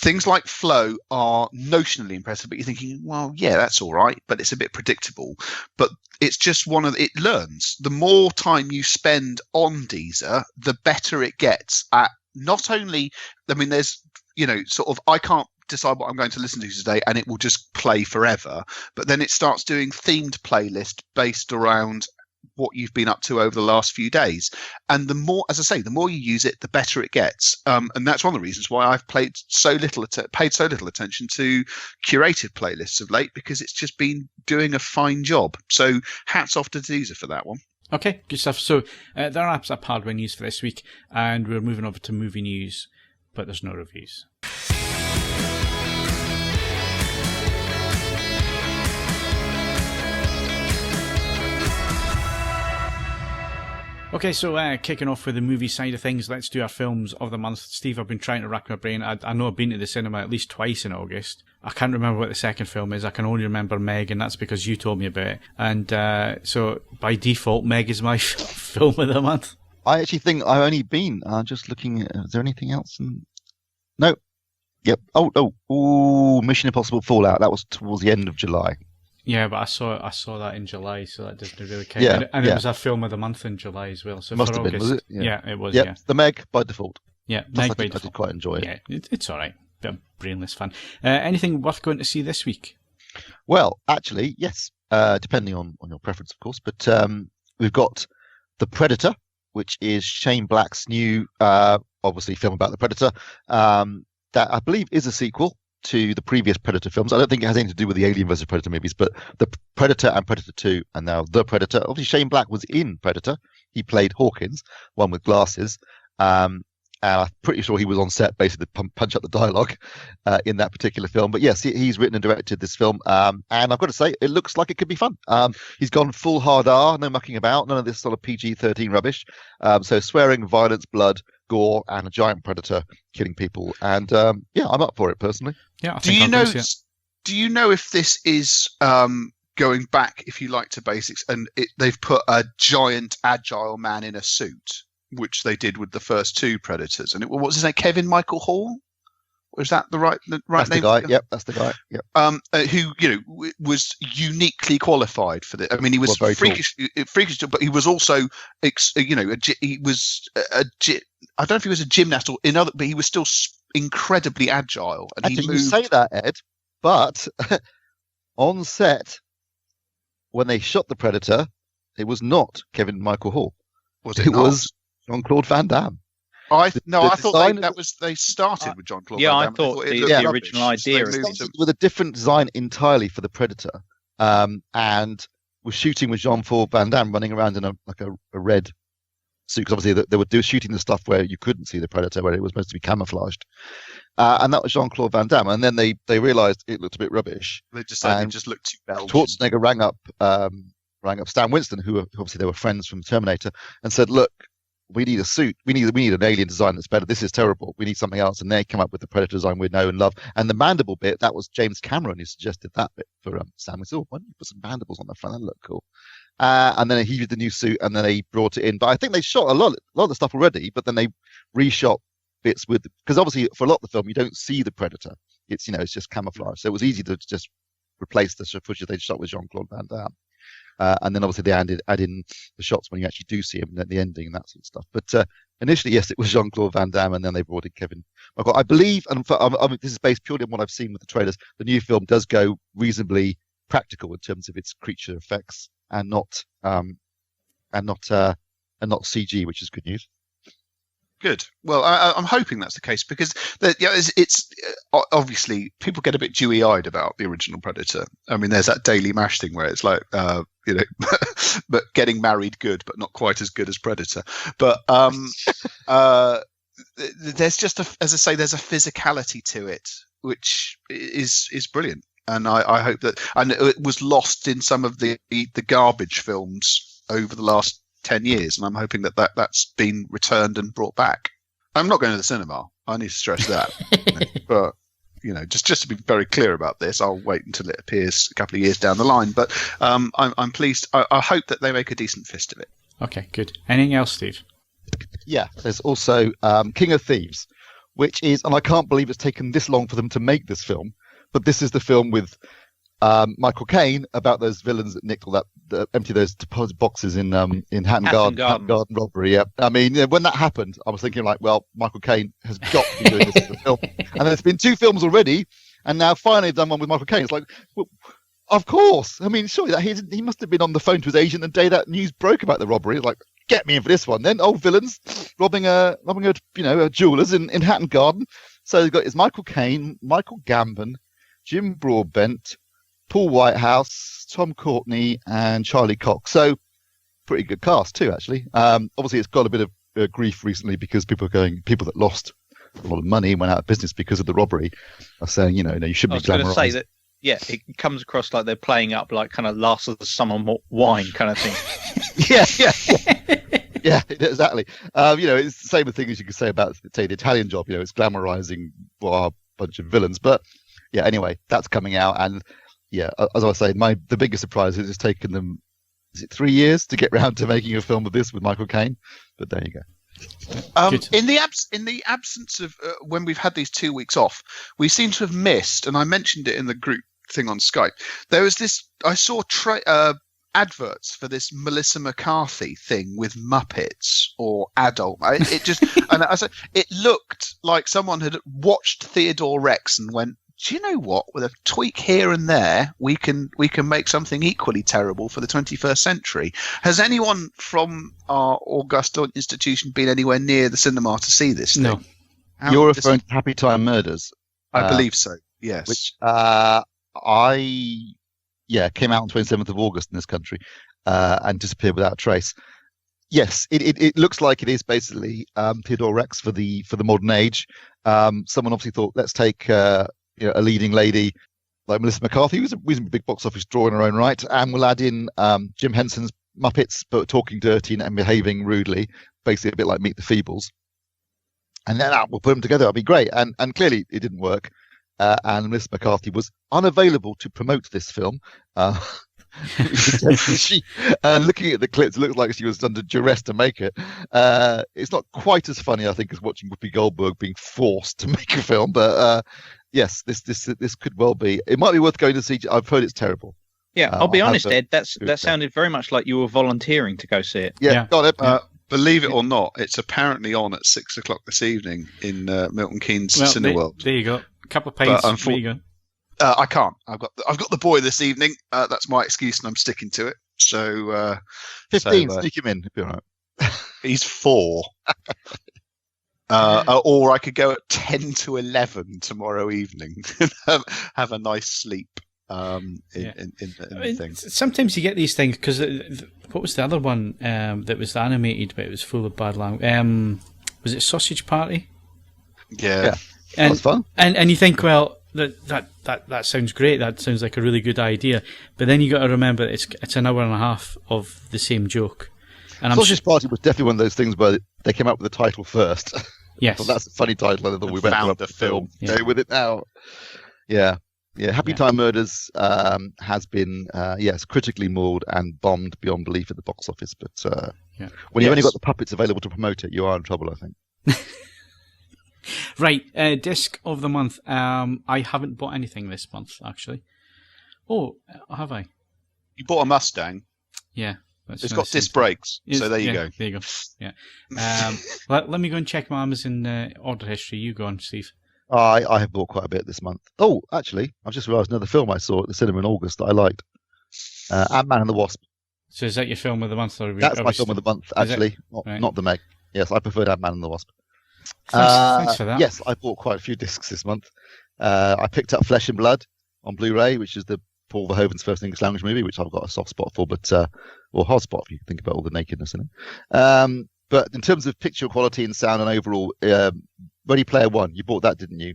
things like flow are notionally impressive, but you're thinking, well, yeah, that's all right, but it's a bit predictable. But it's just it learns. The more time you spend on Deezer, the better it gets at not only, there's, I can't decide what I'm going to listen to today and it will just play forever, but then it starts doing themed playlists based around what you've been up to over the last few days, and the more, as I say, the more you use it, the better it gets. And that's one of the reasons why I've paid so little attention to curated playlists of late, because it's just been doing a fine job. So hats off to Deezer for that one. Okay, good stuff. So there are apps up hardware news for this week, and we're moving over to movie news, but there's no reviews. Okay, so kicking off with the movie side of things, let's do our films of the month. Steve, I've been trying to rack my brain. I know I've been to the cinema at least twice in August. I can't remember what the second film is. I can only remember Meg, and that's because you told me about it. And so by default, Meg is my film of the month. I actually think I've only been just looking at, is there anything else? No. Yep. Oh, Mission Impossible Fallout. That was towards the end of July. Yeah, but I saw that in July, so that doesn't really count. Yeah, and it was a film of the month in July as well. So must have been, was it? Yeah, it was. Yeah, the Meg by default. Yeah, Meg by default. I did quite enjoy it. Yeah, it's all right. Bit of brainless fun. Anything worth going to see this week? Well, actually, yes. Depending on your preference, of course. But we've got The Predator, which is Shane Black's new, obviously, film about the Predator. That I believe is a sequel to the previous Predator films. I don't think it has anything to do with the Alien vs Predator movies, but the Predator and Predator 2 and now The Predator. Obviously, Shane Black was in Predator. He played Hawkins, one with glasses. And I'm pretty sure he was on set basically to punch up the dialogue in that particular film. But yes, he's written and directed this film. And I've got to say, it looks like it could be fun. He's gone full hard R, no mucking about, none of this sort of PG-13 rubbish. So swearing, violence, blood, gore, and a giant predator killing people. And yeah, I'm up for it personally. Yeah. Do you know if this is going back, if you like, to basics, and they've put a giant agile man in a suit, which they did with the first two Predators, and what was his name? Kevin Michael Hall? Was that the right name? That's the guy. Yep, that's the guy. Yep. Who was uniquely qualified for this. I mean, he was freakish, but he was also, he was I don't know if he was a gymnast or but he was still incredibly agile. And actually, you say that, Ed, but on set when they shot the Predator, it was not Kevin Michael Hall. It was Jean-Claude Van Damme. I thought they started with Jean-Claude Van Damme. I thought the original idea with a different design entirely for the Predator, and was shooting with Jean-Claude Van Damme running around in a red suit, because obviously they were shooting the stuff where you couldn't see the Predator, where it was supposed to be camouflaged, and that was Jean-Claude Van Damme. And then they realised it looked a bit rubbish. They decided it just looked too Belgian. Schwarzenegger rang up Stan Winston, who obviously they were friends from Terminator, and said, "Look, we need a suit. We need an alien design that's better. This is terrible. We need something else." And they come up with the Predator design we know and love. And the mandible bit, that was James Cameron who suggested that bit for Stan Winston. Why don't you put some mandibles on the front? That look cool. And then he did the new suit, and then they brought it in. But I think they shot a lot of the stuff already, but then they reshot bits because obviously for a lot of the film you don't see the Predator. It's it's just camouflage. So it was easy to just replace the footage they shot with Jean-Claude Van Damme. and then obviously they add in the shots when you actually do see him, and the ending and that sort of stuff. But initially, yes, it was Jean-Claude Van Damme, and then they brought in Kevin. I believe, and I mean, this is based purely on what I've seen with the trailers, the new film does go reasonably practical in terms of its creature effects, and not CG, which is good news. Good. Well, I'm hoping that's the case because it's obviously people get a bit dewy-eyed about the original Predator. I mean, there's that Daily Mash thing where it's like, but getting married good, but not quite as good as Predator. But there's just as I say, there's a physicality to it which is brilliant, and I hope that. And it was lost in some of the garbage films over the last 10 years, and I'm hoping that's been returned and brought back. I'm not going to the cinema. I need to stress that. But just to be very clear about this, I'll wait until it appears a couple of years down the line. But I'm pleased. I hope that they make a decent fist of it. Okay, good. Anything else, Steve? Yeah, there's also King of Thieves, which is, and I can't believe it's taken this long for them to make this film, but this is the film with Michael Caine about those villains that nicked all that, empty those deposit boxes in Hatton Garden robbery. Yeah, I mean, when that happened, I was thinking like, well, Michael Caine has got to be doing this as a film, and there's been 2 films already, and now finally done one with Michael Caine. It's like, well, of course. I mean, surely that he must have been on the phone to his agent the day that news broke about the robbery. It's like, get me in for this one then. Old villains robbing a jewelers in Hatton Garden. So they've got it's Michael Caine, Michael Gambon, Jim Broadbent, Paul Whitehouse, Tom Courtney, and Charlie Cox. So pretty good cast too, actually. Obviously, it's got a bit of grief recently because people that lost a lot of money and went out of business because of the robbery are saying, you shouldn't be glamorized. I was going to say that, yeah, it comes across like they're playing up like kind of Last of the Summer Wine kind of thing. Yeah, exactly. It's the same thing as you could say about, say, The Italian Job. It's glamorizing a bunch of villains. But yeah, anyway, that's coming out, and yeah, as I was saying, the biggest surprise is it's taken them, is it 3 years to get round to making a film of this with Michael Caine? But there you go. In the absence of when we've had these 2 weeks off, we seem to have missed, and I mentioned it in the group thing on Skype. There was this. I saw adverts for this Melissa McCarthy thing with Muppets or adult. It just and I said it looked like someone had watched Theodore Rex and went, do you know what? With a tweak here and there, we can make something equally terrible for the 21st century. Has anyone from our august institution been anywhere near the cinema to see this thing? No. You're referring to Happy Time Murders? I believe so, yes. Which came out on 27th of August in this country and disappeared without a trace. Yes, it looks like it is basically Theodore Rex for the modern age. Someone obviously thought, let's take a leading lady like Melissa McCarthy, who's a reasonably big box office draw in her own right, and we'll add in Jim Henson's Muppets, but talking dirty and behaving rudely, basically a bit like Meet the Feebles. And then we'll put them together. It'll be great. And clearly it didn't work. And Melissa McCarthy was unavailable to promote this film. Looking at the clips, it looks like she was under duress to make it. It's not quite as funny, I think, as watching Whoopi Goldberg being forced to make a film. But yes, this could well be. It might be worth going to see. I've heard it's terrible. Yeah, I'll be honest, Ed. That sounded very much like you were volunteering to go see it. Yeah. Got it. Believe it or not, it's apparently on at 6:00 this evening in Milton Keynes Cineworld. There you go. A couple of pints. There you go. I can't. I've got the boy this evening. That's my excuse, and I'm sticking to it. So 15. Sneak him in. It'll be all right. He's 4. Or I could go at 10 to 11 tomorrow evening and have a nice sleep. In the thing. Sometimes you get these things because what was the other one that was animated but it was full of bad language? Was it Sausage Party? Yeah. That was fun. And you think, well, that sounds great. That sounds like a really good idea. But then you got to remember it's an hour and a half of the same joke. And Sausage Party was definitely one of those things where they came up with the title first. Yes, well, that's a funny title. I thought we found the film. Go with it now. Yeah. Happy Time Murders has been critically mauled and bombed beyond belief at the box office. But when you've only got the puppets available to promote it, you are in trouble, I think. Right, disc of the month. I haven't bought anything this month, actually. Oh, have I? You bought a Mustang. Yeah. It's got disc brakes, so there you go. There you go. Yeah. Let me go and check my Amazon order history. You go on, Steve. I have bought quite a bit this month. Oh, actually, I've just realised another film I saw at the cinema in August that I liked. Ant-Man and the Wasp. So is that your film of the month? Or That's my film of the month, actually. Not the Meg. Yes, I preferred Ant-Man and the Wasp. Thanks for that. Yes, I bought quite a few discs this month. I picked up Flesh and Blood on Blu-ray, which is the Paul Verhoeven's first English language movie, which I've got a soft spot for, or hard spot if you think about all the nakedness in it. But in terms of picture quality and sound and overall, Ready Player One, you bought that, didn't you?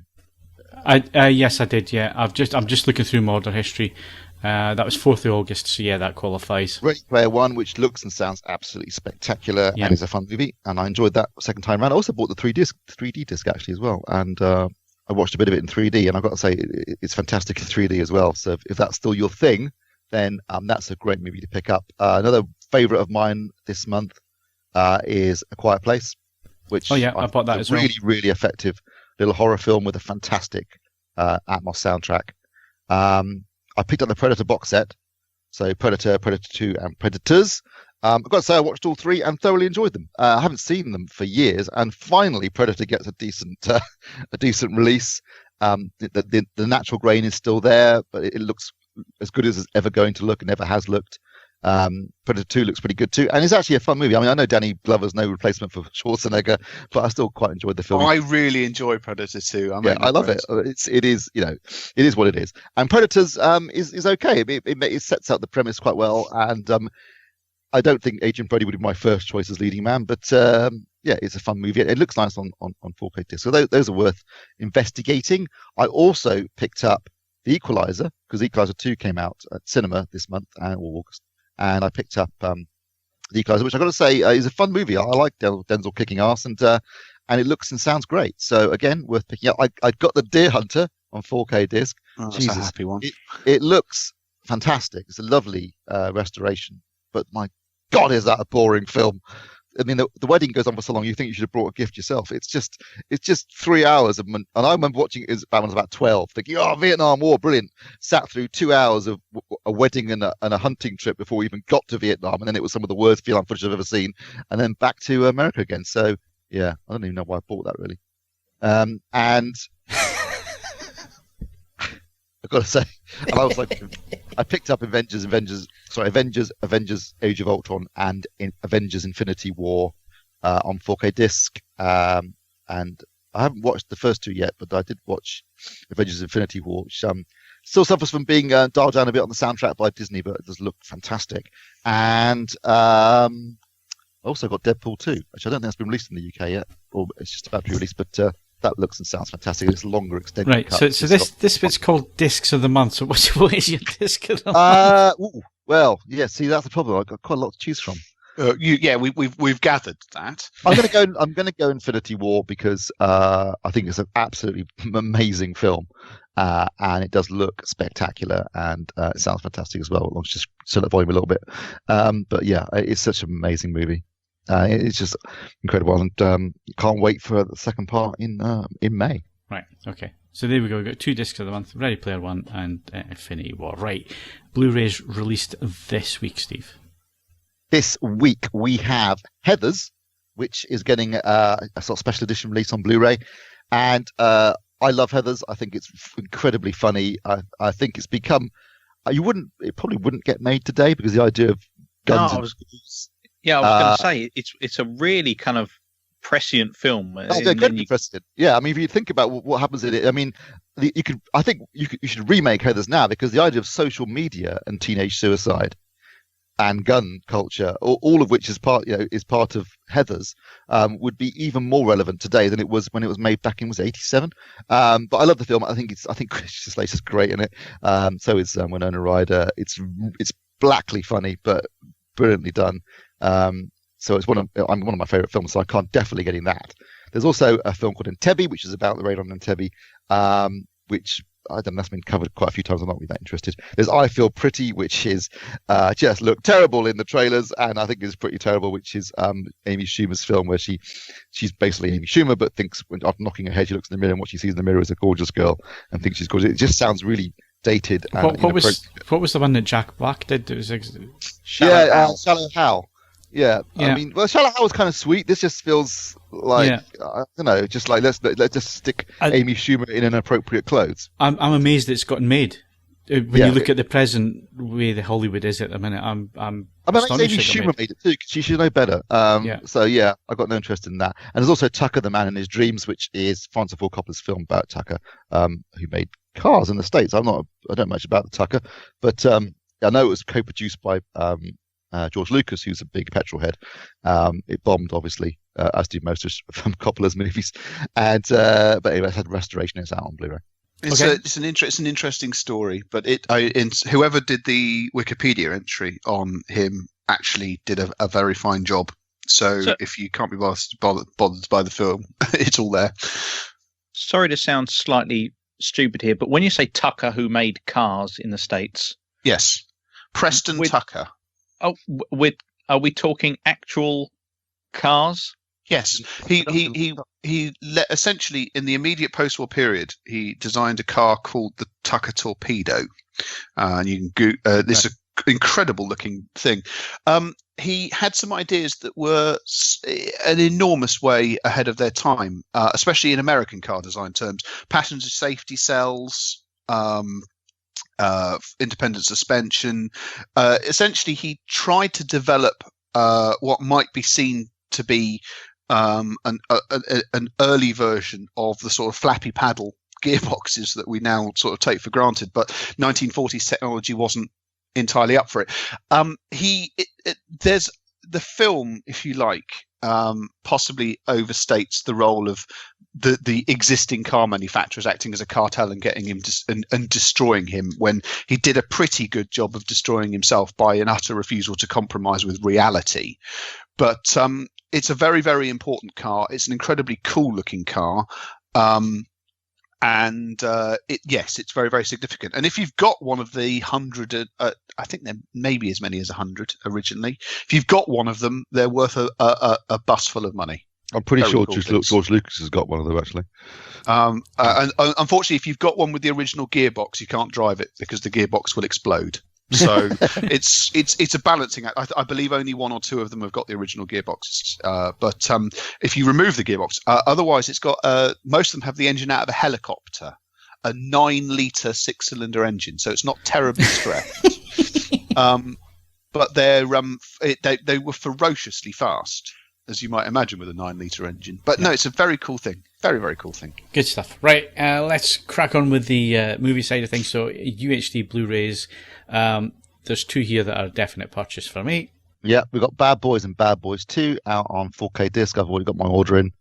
Yes, I did. Yeah, I'm just looking through my order history. That was 4th of August, so yeah, that qualifies. Ready Player One, which looks and sounds absolutely spectacular and is a fun movie, and I enjoyed that second time around. I also bought the 3D disc actually as well, and I watched a bit of it in 3D, and I've got to say it's fantastic in 3D as well. So if that's still your thing, then that's a great movie to pick up. Another favourite of mine this month is A Quiet Place, which I bought that as well. Really, really effective little horror film with a fantastic Atmos soundtrack. I picked up the Predator box set, so Predator, Predator 2, and Predators. I've got to say I watched all three and thoroughly enjoyed them. I haven't seen them for years, and finally Predator gets a decent release. The natural grain is still there, but it looks as good as it's ever going to look and ever has looked. Predator 2 looks pretty good too, and it's actually a fun movie. I mean, I know Danny Glover's no replacement for Schwarzenegger, but I still quite enjoyed the film. I really enjoy Predator 2. I love it. It is what it is. And Predators is okay. It sets out the premise quite well, and I don't think Agent Brody would be my first choice as leading man, but it's a fun movie. It looks nice on 4K disc. So those are worth investigating. I also picked up The Equalizer, because Equalizer 2 came out at cinema this month, or August. And I picked up The Equalizer, which I've got to say is a fun movie. I like Denzel kicking ass, and it looks and sounds great. So again, worth picking up. I got the Deer Hunter on 4K disc. Oh, that's a happy one. It looks fantastic. It's a lovely restoration, but my God, is that a boring film? I mean, the wedding goes on for so long. You think you should have brought a gift yourself. It's just 3 hours of, and I remember watching it when I was about 12, thinking, "Oh, Vietnam War, brilliant!" Sat through 2 hours of a wedding and a hunting trip before we even got to Vietnam, and then it was some of the worst film footage I've ever seen, and then back to America again. So yeah, I don't even know why I bought that really. And I've got to say, and I was like, I picked up Avengers, Age of Ultron, and Avengers Infinity War on 4K disc. And I haven't watched the first two yet, but I did watch Avengers Infinity War, which still suffers from being dialed down a bit on the soundtrack by Disney, but it does look fantastic. And I also got Deadpool 2, which I don't think has been released in the UK yet, or it's just about to be released, but that looks and sounds fantastic. It's a longer extended right. cut. So this bit's called Discs of the Month. So what is your disc of the month? Well, yeah. See, that's the problem. I've got quite a lot to choose from. We've gathered that. I'm going to go Infinity War because I think it's an absolutely amazing film, and it does look spectacular, and it sounds fantastic as well. Let's just turn the volume a little bit. But yeah, it's such an amazing movie. It's just incredible, and can't wait for the second part in May. Right. Okay. So there we go. We've got 2 discs of the month: Ready Player One and Infinity War. Right. Blu-ray's released this week, Steve. This week we have Heathers, which is getting a sort of special edition release on Blu-ray, and I love Heathers. I think it's incredibly funny. I think it's become it probably wouldn't get made today because the idea of guns. I was going to say it's a really kind of prescient film. Prescient. Yeah, I mean, if you think about what happens in it, I mean, I think you should remake Heathers now because the idea of social media and teenage suicide and gun culture, all of which is part of Heathers, would be even more relevant today than it was when it was made back in '87. But I love the film. I think Christian Slater's great in it. So is Winona Ryder. It's blackly funny, but brilliantly done. So it's one of my favorite films. So I can't definitely get in that. There's also a film called Entebbe, which is about the raid on Entebbe, which I don't know, that's been covered quite a few times. I'm not really that interested. There's I Feel Pretty, which is just looked terrible in the trailers, and I think is pretty terrible, which is Amy Schumer's film where she's basically Amy Schumer, but thinks after knocking her head, she looks in the mirror, and what she sees in the mirror is a gorgeous girl and thinks she's gorgeous. It just sounds really dated. And What was the one that Jack Black did? It was Shallow Hal. Yeah, Yeah. I mean, well, Shallow Hal was kind of sweet. This just feels like I don't know, just like let's just stick Amy Schumer in inappropriate clothes. I'm amazed it's gotten made. When you look at the present way that Hollywood is at the minute, I'm I mean, astonished. Amy Schumer made it too, because she should know better. So yeah, I've got no interest in that. And there's also Tucker, the Man in His Dreams, which is Francis Ford Coppola's film about Tucker, who made Cars in the States. I don't know much about the Tucker, but I know it was co-produced by George Lucas, who's a big petrol head. It bombed, obviously, as do most of Coppola's movies. And but anyway, it had restoration. It's out on Blu-ray. It's an interesting story, but whoever did the Wikipedia entry on him actually did a very fine job. So if you can't be bothered by the film, it's all there. Sorry to sound slightly stupid here, but when you say Tucker, who made Cars in the States, yes, Preston Tucker. Oh, are we talking actual cars? Yes, he essentially in the immediate post-war period he designed a car called the Tucker Torpedo, and you can this is an incredible looking thing. He had some ideas that were an enormous way ahead of their time, especially in American car design terms. Passenger safety cells. Independent suspension. Essentially, he tried to develop what might be seen to be an early version of the sort of flappy paddle gearboxes that we now sort of take for granted. But 1940s technology wasn't entirely up for it. There's the film, if you like, possibly overstates the role of the existing car manufacturers acting as a cartel and getting him and destroying him, when he did a pretty good job of destroying himself by an utter refusal to compromise with reality. But it's a very, very important car. It's an incredibly cool looking car. It's very, very significant. And if you've got one of the 100, I think there may be as many as 100 originally. If you've got one of them, they're worth a bus full of money. I'm pretty sure George Lucas has got one of them, actually. And unfortunately, if you've got one with the original gearbox, you can't drive it because the gearbox will explode. So it's a balancing act. I believe only one or two of them have got the original gearboxes. But if you remove the gearbox, otherwise it's got most of them have the engine out of a helicopter, a 9-litre 6-cylinder engine. So it's not terribly stressed. But they were ferociously fast, as you might imagine, with a 9-litre engine. But no, it's a very cool thing. Very, very cool thing. Good stuff. Right, let's crack on with the movie side of things. So UHD Blu-rays, there's two here that are a definite purchase for me. Yeah, we've got Bad Boys and Bad Boys 2 out on 4K disc. I've already got my order in,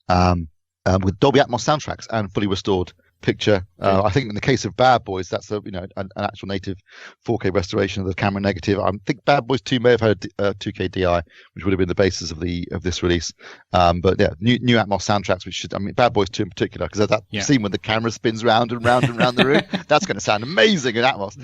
with Dolby Atmos soundtracks and fully restored picture. I think in the case of Bad Boys, that's an actual native 4K restoration of the camera negative. I think Bad Boys 2 may have had a 2K DI, which would have been the basis of this release. But yeah, new Atmos soundtracks, Bad Boys 2 in particular, because that scene when the camera spins round and round and round the room, that's going to sound amazing in Atmos.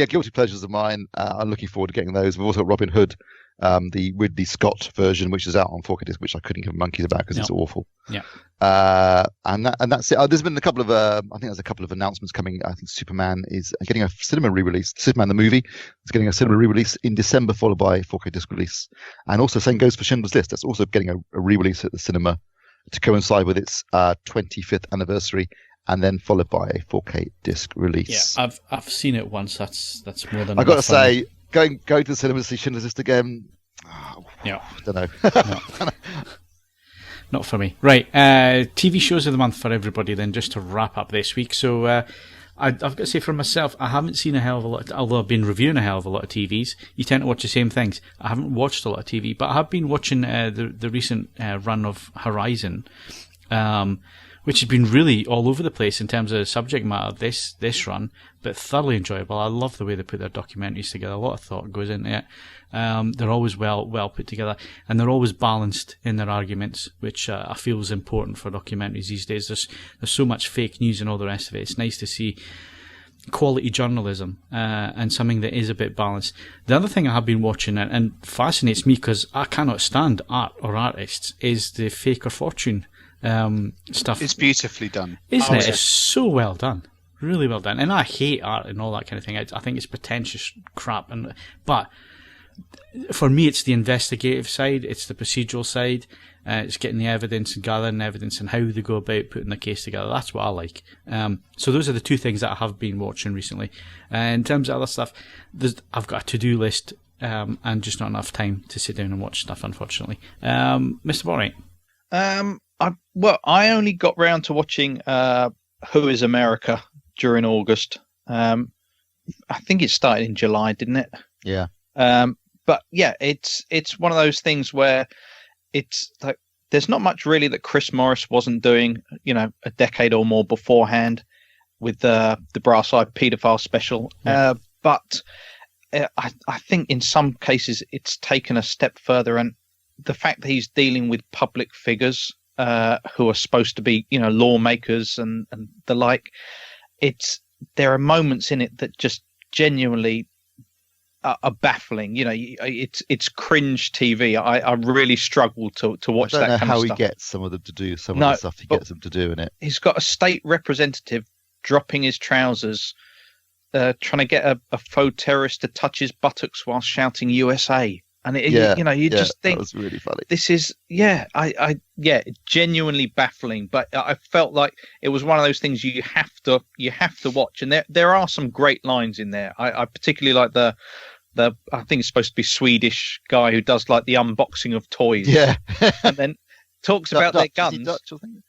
Guilty pleasures of mine. I'm looking forward to getting those. We've also got Robin Hood, the Ridley Scott version, which is out on 4K disc, which I couldn't give monkeys about because it's awful. Yeah. And that's it. There's been a couple of I think there's a couple of announcements coming. I think Superman is getting a cinema re-release. Superman the movie is getting a cinema re-release in December, followed by a 4K disc release. And also same goes for Schindler's List. That's also getting a re-release at the cinema to coincide with its 25th anniversary, and then followed by a 4K disc release. Yeah, I've seen it once. That's more than I got to say. Going to the cinema to see Schindler's List again. I don't know. No. Not for me. Right, TV shows of the month for everybody then, just to wrap up this week. So I've got to say for myself, I haven't seen a hell of a lot, although I've been reviewing a hell of a lot of TVs. You tend to watch the same things. I haven't watched a lot of TV, but I have been watching the recent run of Horizon, which has been really all over the place in terms of subject matter this run, but thoroughly enjoyable. I love the way they put their documentaries together. A lot of thought goes into it. They're always well put together, and they're always balanced in their arguments, which I feel is important for documentaries these days. There's so much fake news and all the rest of it. It's nice to see quality journalism and something that is a bit balanced. The other thing I have been watching and fascinates me because I cannot stand art or artists is the Fake or Fortune stuff. It's beautifully done, isn't it? It's so well done. really well done. And I hate art and all that kind of thing. I think it's pretentious crap. But for me, it's the investigative side, it's the procedural side, it's getting the evidence and gathering evidence and how they go about putting the case together. That's what I like. So those are the two things that I have been watching recently. In terms of other stuff, I've got a to-do list and just not enough time to sit down and watch stuff, unfortunately. Mr. Botwright? I only got round to watching Who is America during August. I think it started in July, didn't it? Yeah. But yeah, it's one of those things where it's like there's not much really that Chris Morris wasn't doing, a decade or more beforehand with the Brass Eye Paedophile special. Yeah. But I think in some cases it's taken a step further, and the fact that he's dealing with public figures who are supposed to be, lawmakers and the like, there are moments in it that just genuinely are baffling. It's cringe TV. I really struggle to watch that kind of stuff. I don't know how he gets some of them to do some of the stuff he gets them to do in it. He's got a state representative dropping his trousers, trying to get a faux terrorist to touch his buttocks while shouting USA. And just think that was really funny. This is genuinely baffling. But I felt like it was one of those things you have to watch. And there are some great lines in there. I particularly like the I think it's supposed to be Swedish guy who does like the unboxing of toys. Yeah, and then talks about their guns. Dutch, I think?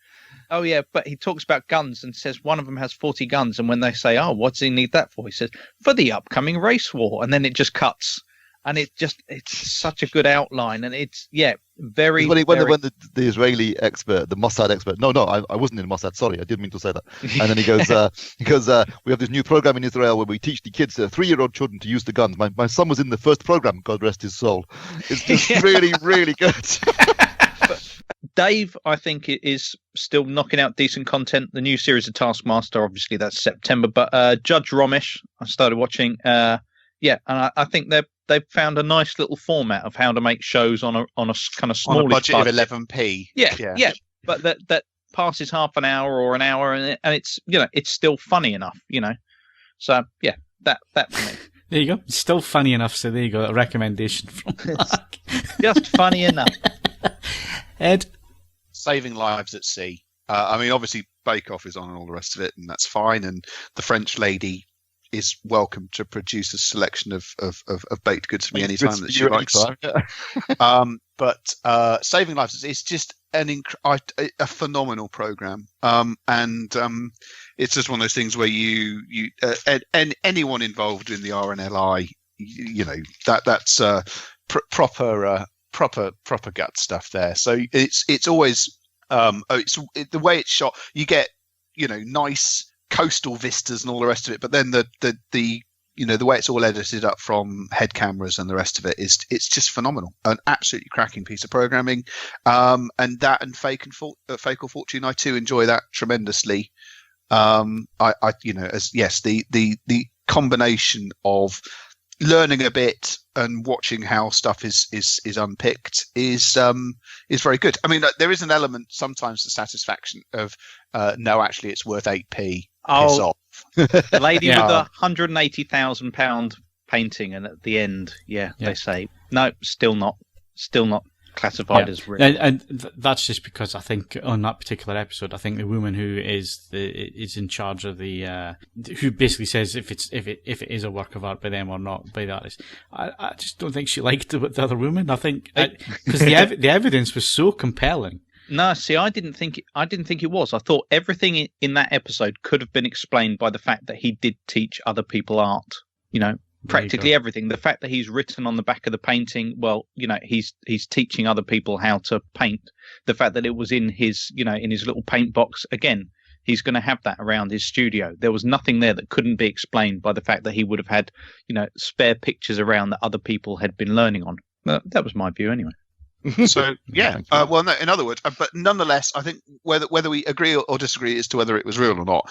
Oh yeah, but he talks about guns and says one of them has 40 guns. And when they say, "Oh, what does he need that for?" He says, "For the upcoming race war." And then it just cuts. And it's such a good outline, and it's very. When the Israeli expert, the Mossad expert, no, I wasn't in Mossad. Sorry, I didn't mean to say that. And then he goes, we have this new program in Israel where we teach the kids, 3-year-old children, to use the guns. My son was in the first program. God rest his soul. It's just really, really good. But Dave, I think, is still knocking out decent content. The new series of Taskmaster, obviously, that's September. But Judge Romesh, I started watching. And I think they've found a nice little format of how to make shows on a kind of small budget of 11p. Yeah. But that passes half an hour or an hour, and it's it's still funny enough. So yeah, that for me. There you go. It's still funny enough. So there you go. A recommendation from Mark. Just funny enough. Ed? Saving Lives at Sea. Obviously Bake Off is on and all the rest of it, and that's fine. And the French lady is welcome to produce a selection of baked goods for me anytime that she likes. But Saving Lives is just a phenomenal program, and it's just one of those things where and anyone involved in the RNLI, that's proper gut stuff there. So it's always the way it's shot. You get nice coastal vistas and all the rest of it, but then the way it's all edited up from head cameras and the rest of it it's just phenomenal. An absolutely cracking piece of programming, and that and Fatal Fortune, I too enjoy that tremendously. The combination of learning a bit and watching how stuff is unpicked is very good. There is an element sometimes the satisfaction of no, actually it's worth 8p. Piss off. The lady with the £180,000 painting, and at the end, they say no, still not classified as real. And that's just because I think on that particular episode, I think the woman who is in charge of the who basically says if it is a work of art by them or not by the artist. I just don't think she liked the other woman. I think because the evidence was so compelling. No, see, I didn't think it was. I thought everything in that episode could have been explained by the fact that he did teach other people art. Practically everything. The fact that he's written on the back of the painting, he's teaching other people how to paint. The fact that it was in his little paint box, again, he's going to have that around his studio. There was nothing there that couldn't be explained by the fact that he would have had, spare pictures around that other people had been learning on. That was my view anyway. So no, in other words, but nonetheless, I think whether we agree or disagree as to whether it was real or not,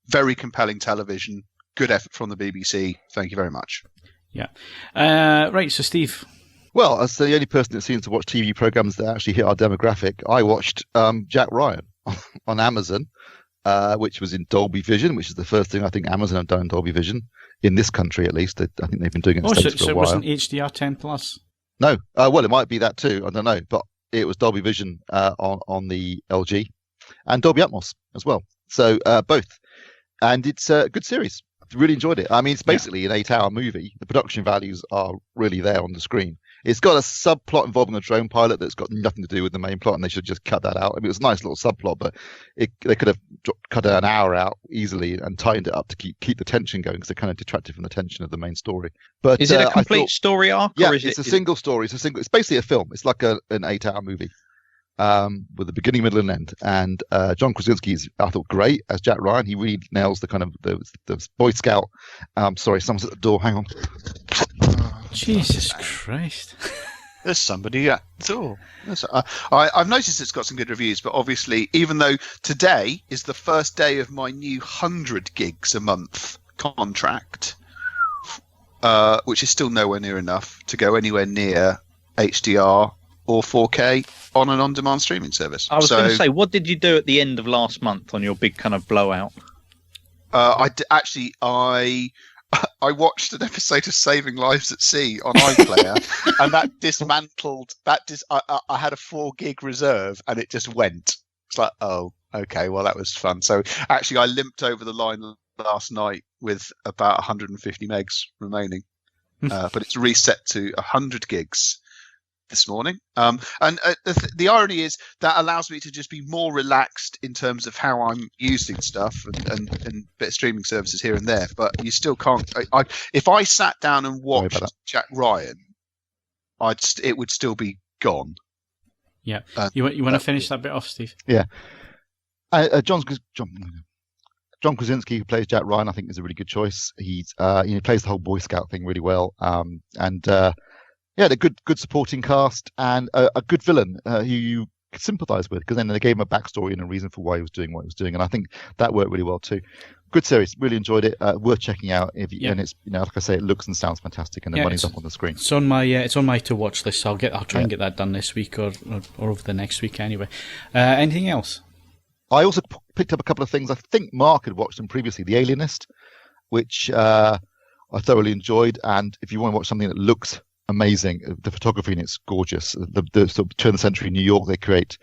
very compelling television, good effort from the BBC. Thank you very much. Yeah. Right. So Steve. Well, as the only person that seems to watch TV programs that actually hit our demographic, I watched Jack Ryan on Amazon. which was in Dolby Vision, which is the first thing I think Amazon have done in Dolby Vision, in this country at least. I think they've been doing it in the States for a while. So it wasn't HDR 10 Plus? No. Well, it might be that too. I don't know. But it was Dolby Vision on the LG, and Dolby Atmos as well. So both. And it's a good series. Really enjoyed it. I mean, it's basically an 8-hour movie. The production values are really there on the screen. It's got a subplot involving a drone pilot that's got nothing to do with the main plot, and they should just cut that out. I mean, it was a nice little subplot, but they could have cut an hour out easily and tightened it up to keep the tension going, because they kind of detracted from the tension of the main story. But is it a complete story arc? Yeah, or it's a single story. It's basically a film. It's like an 8-hour movie. With a beginning, middle, and end. And John Krasinski is, I thought, great as Jack Ryan. He really nails the kind of the Boy Scout. Sorry, someone's at the door. Hang on. Jesus Christ. There's somebody at the door. I've noticed it's got some good reviews, but obviously, even though today is the first day of my new 100 gigs a month contract, which is still nowhere near enough to go anywhere near HDR or 4K on an on-demand streaming service. I was going to say, what did you do at the end of last month on your big kind of blowout? I watched an episode of Saving Lives at Sea on iPlayer, and that dismantled. I had a 4 gig reserve, and it just went. It's like, oh, okay, well that was fun. So actually, I limped over the line last night with about 150 megs remaining, but it's reset to 100 gigs this morning. The irony is that allows me to just be more relaxed in terms of how I'm using stuff and bit of streaming services here and there. But you still can't. If I sat down and watched Jack Ryan, it would still be gone. Yeah. You want to finish that bit off, Steve? Yeah. John Krasinski, who plays Jack Ryan, I think is a really good choice. He plays the whole Boy Scout thing really well. Yeah, a good supporting cast and a good villain who you could sympathise with, because then they gave him a backstory and a reason for why he was doing what he was doing, and I think that worked really well too. Good series, really enjoyed it. Worth checking out. And it's like I say, it looks and sounds fantastic, and the money's up on the screen. It's on my to watch list. So I'll try and get that done this week or over the next week anyway. Anything else? I also picked up a couple of things. I think Mark had watched them previously. The Alienist, which I thoroughly enjoyed, and if you want to watch something that looks amazing, the photography in it's gorgeous. The sort of turn of the century New York they create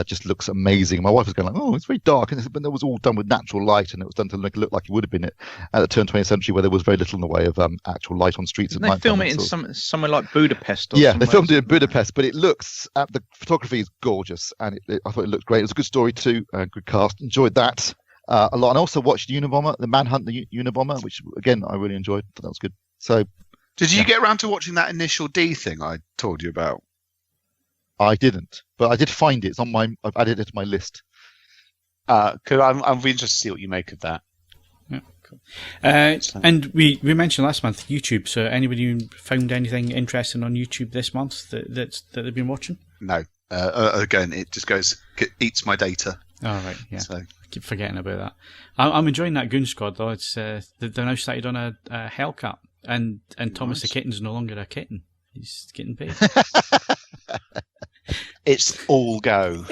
just looks amazing. My wife was going like, oh, it's very dark, and it was all done with natural light, and it was done to make it look like it would have been at the turn of the 20th century, where there was very little in the way of actual light on streets at night. They film it in somewhere like Budapest. They filmed it in Budapest, but it looks the photography is gorgeous, and I thought it looked great. It was a good story too, good cast. Enjoyed that a lot, and I also watched Unabomber, the Manhunt, the Unabomber, which again I really enjoyed. Thought that was good. So. Did you get around to watching that Initial D thing I told you about? I didn't, but I did find it. I've added it to my list. Because I'm really interested to see what you make of that. Yeah, cool. And we mentioned last month YouTube. So anybody found anything interesting on YouTube this month that they've been watching? No. Again, it just eats my data. Oh, right, yeah. So. I keep forgetting about that. I'm enjoying that Goon Squad though. It's they're now started on a Hellcat. And Thomas the Kitten's no longer a kitten. He's getting paid. It's all go.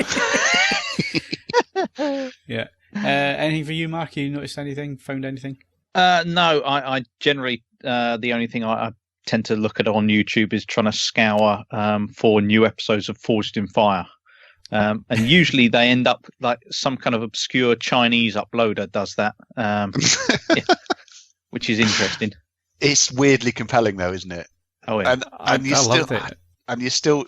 Yeah. Anything for you, Mark? You noticed anything? Found anything? No, I generally, the only thing I tend to look at on YouTube is trying to scour for new episodes of Forged in Fire. And usually they end up like some kind of obscure Chinese uploader does that, which is interesting. It's weirdly compelling, though, isn't it? Oh, yeah. And you still, and you're still,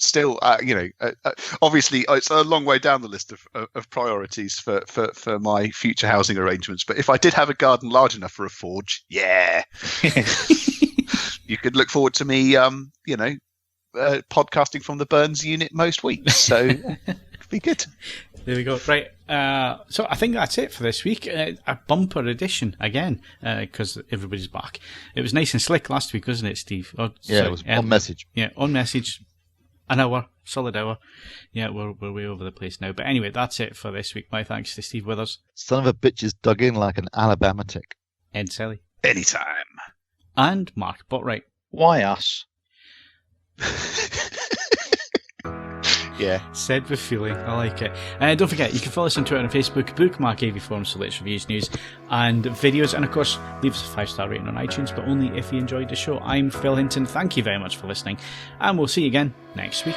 obviously, it's a long way down the list of priorities for my future housing arrangements. But if I did have a garden large enough for a forge, yeah, you could look forward to me, podcasting from the Burns unit most weeks. So it'd be good. There we go. Right. So I think that's it for this week. A bumper edition again, because everybody's back. It was nice and slick last week, wasn't it, Steve? It was on message. Yeah, on message. An hour, solid hour. Yeah, we're way over the place now. But anyway, that's it for this week. My thanks to Steve Withers. Son of a bitch is dug in like an Alabama tick. Ed Selley. Anytime. And Mark Botwright. Why us? Yeah. Said with feeling. I like it. Don't forget, you can follow us on Twitter and Facebook, bookmark AVForums for latest reviews, news, and videos. And of course, leave us a 5-star rating on iTunes, but only if you enjoyed the show. I'm Phil Hinton. Thank you very much for listening, and we'll see you again next week.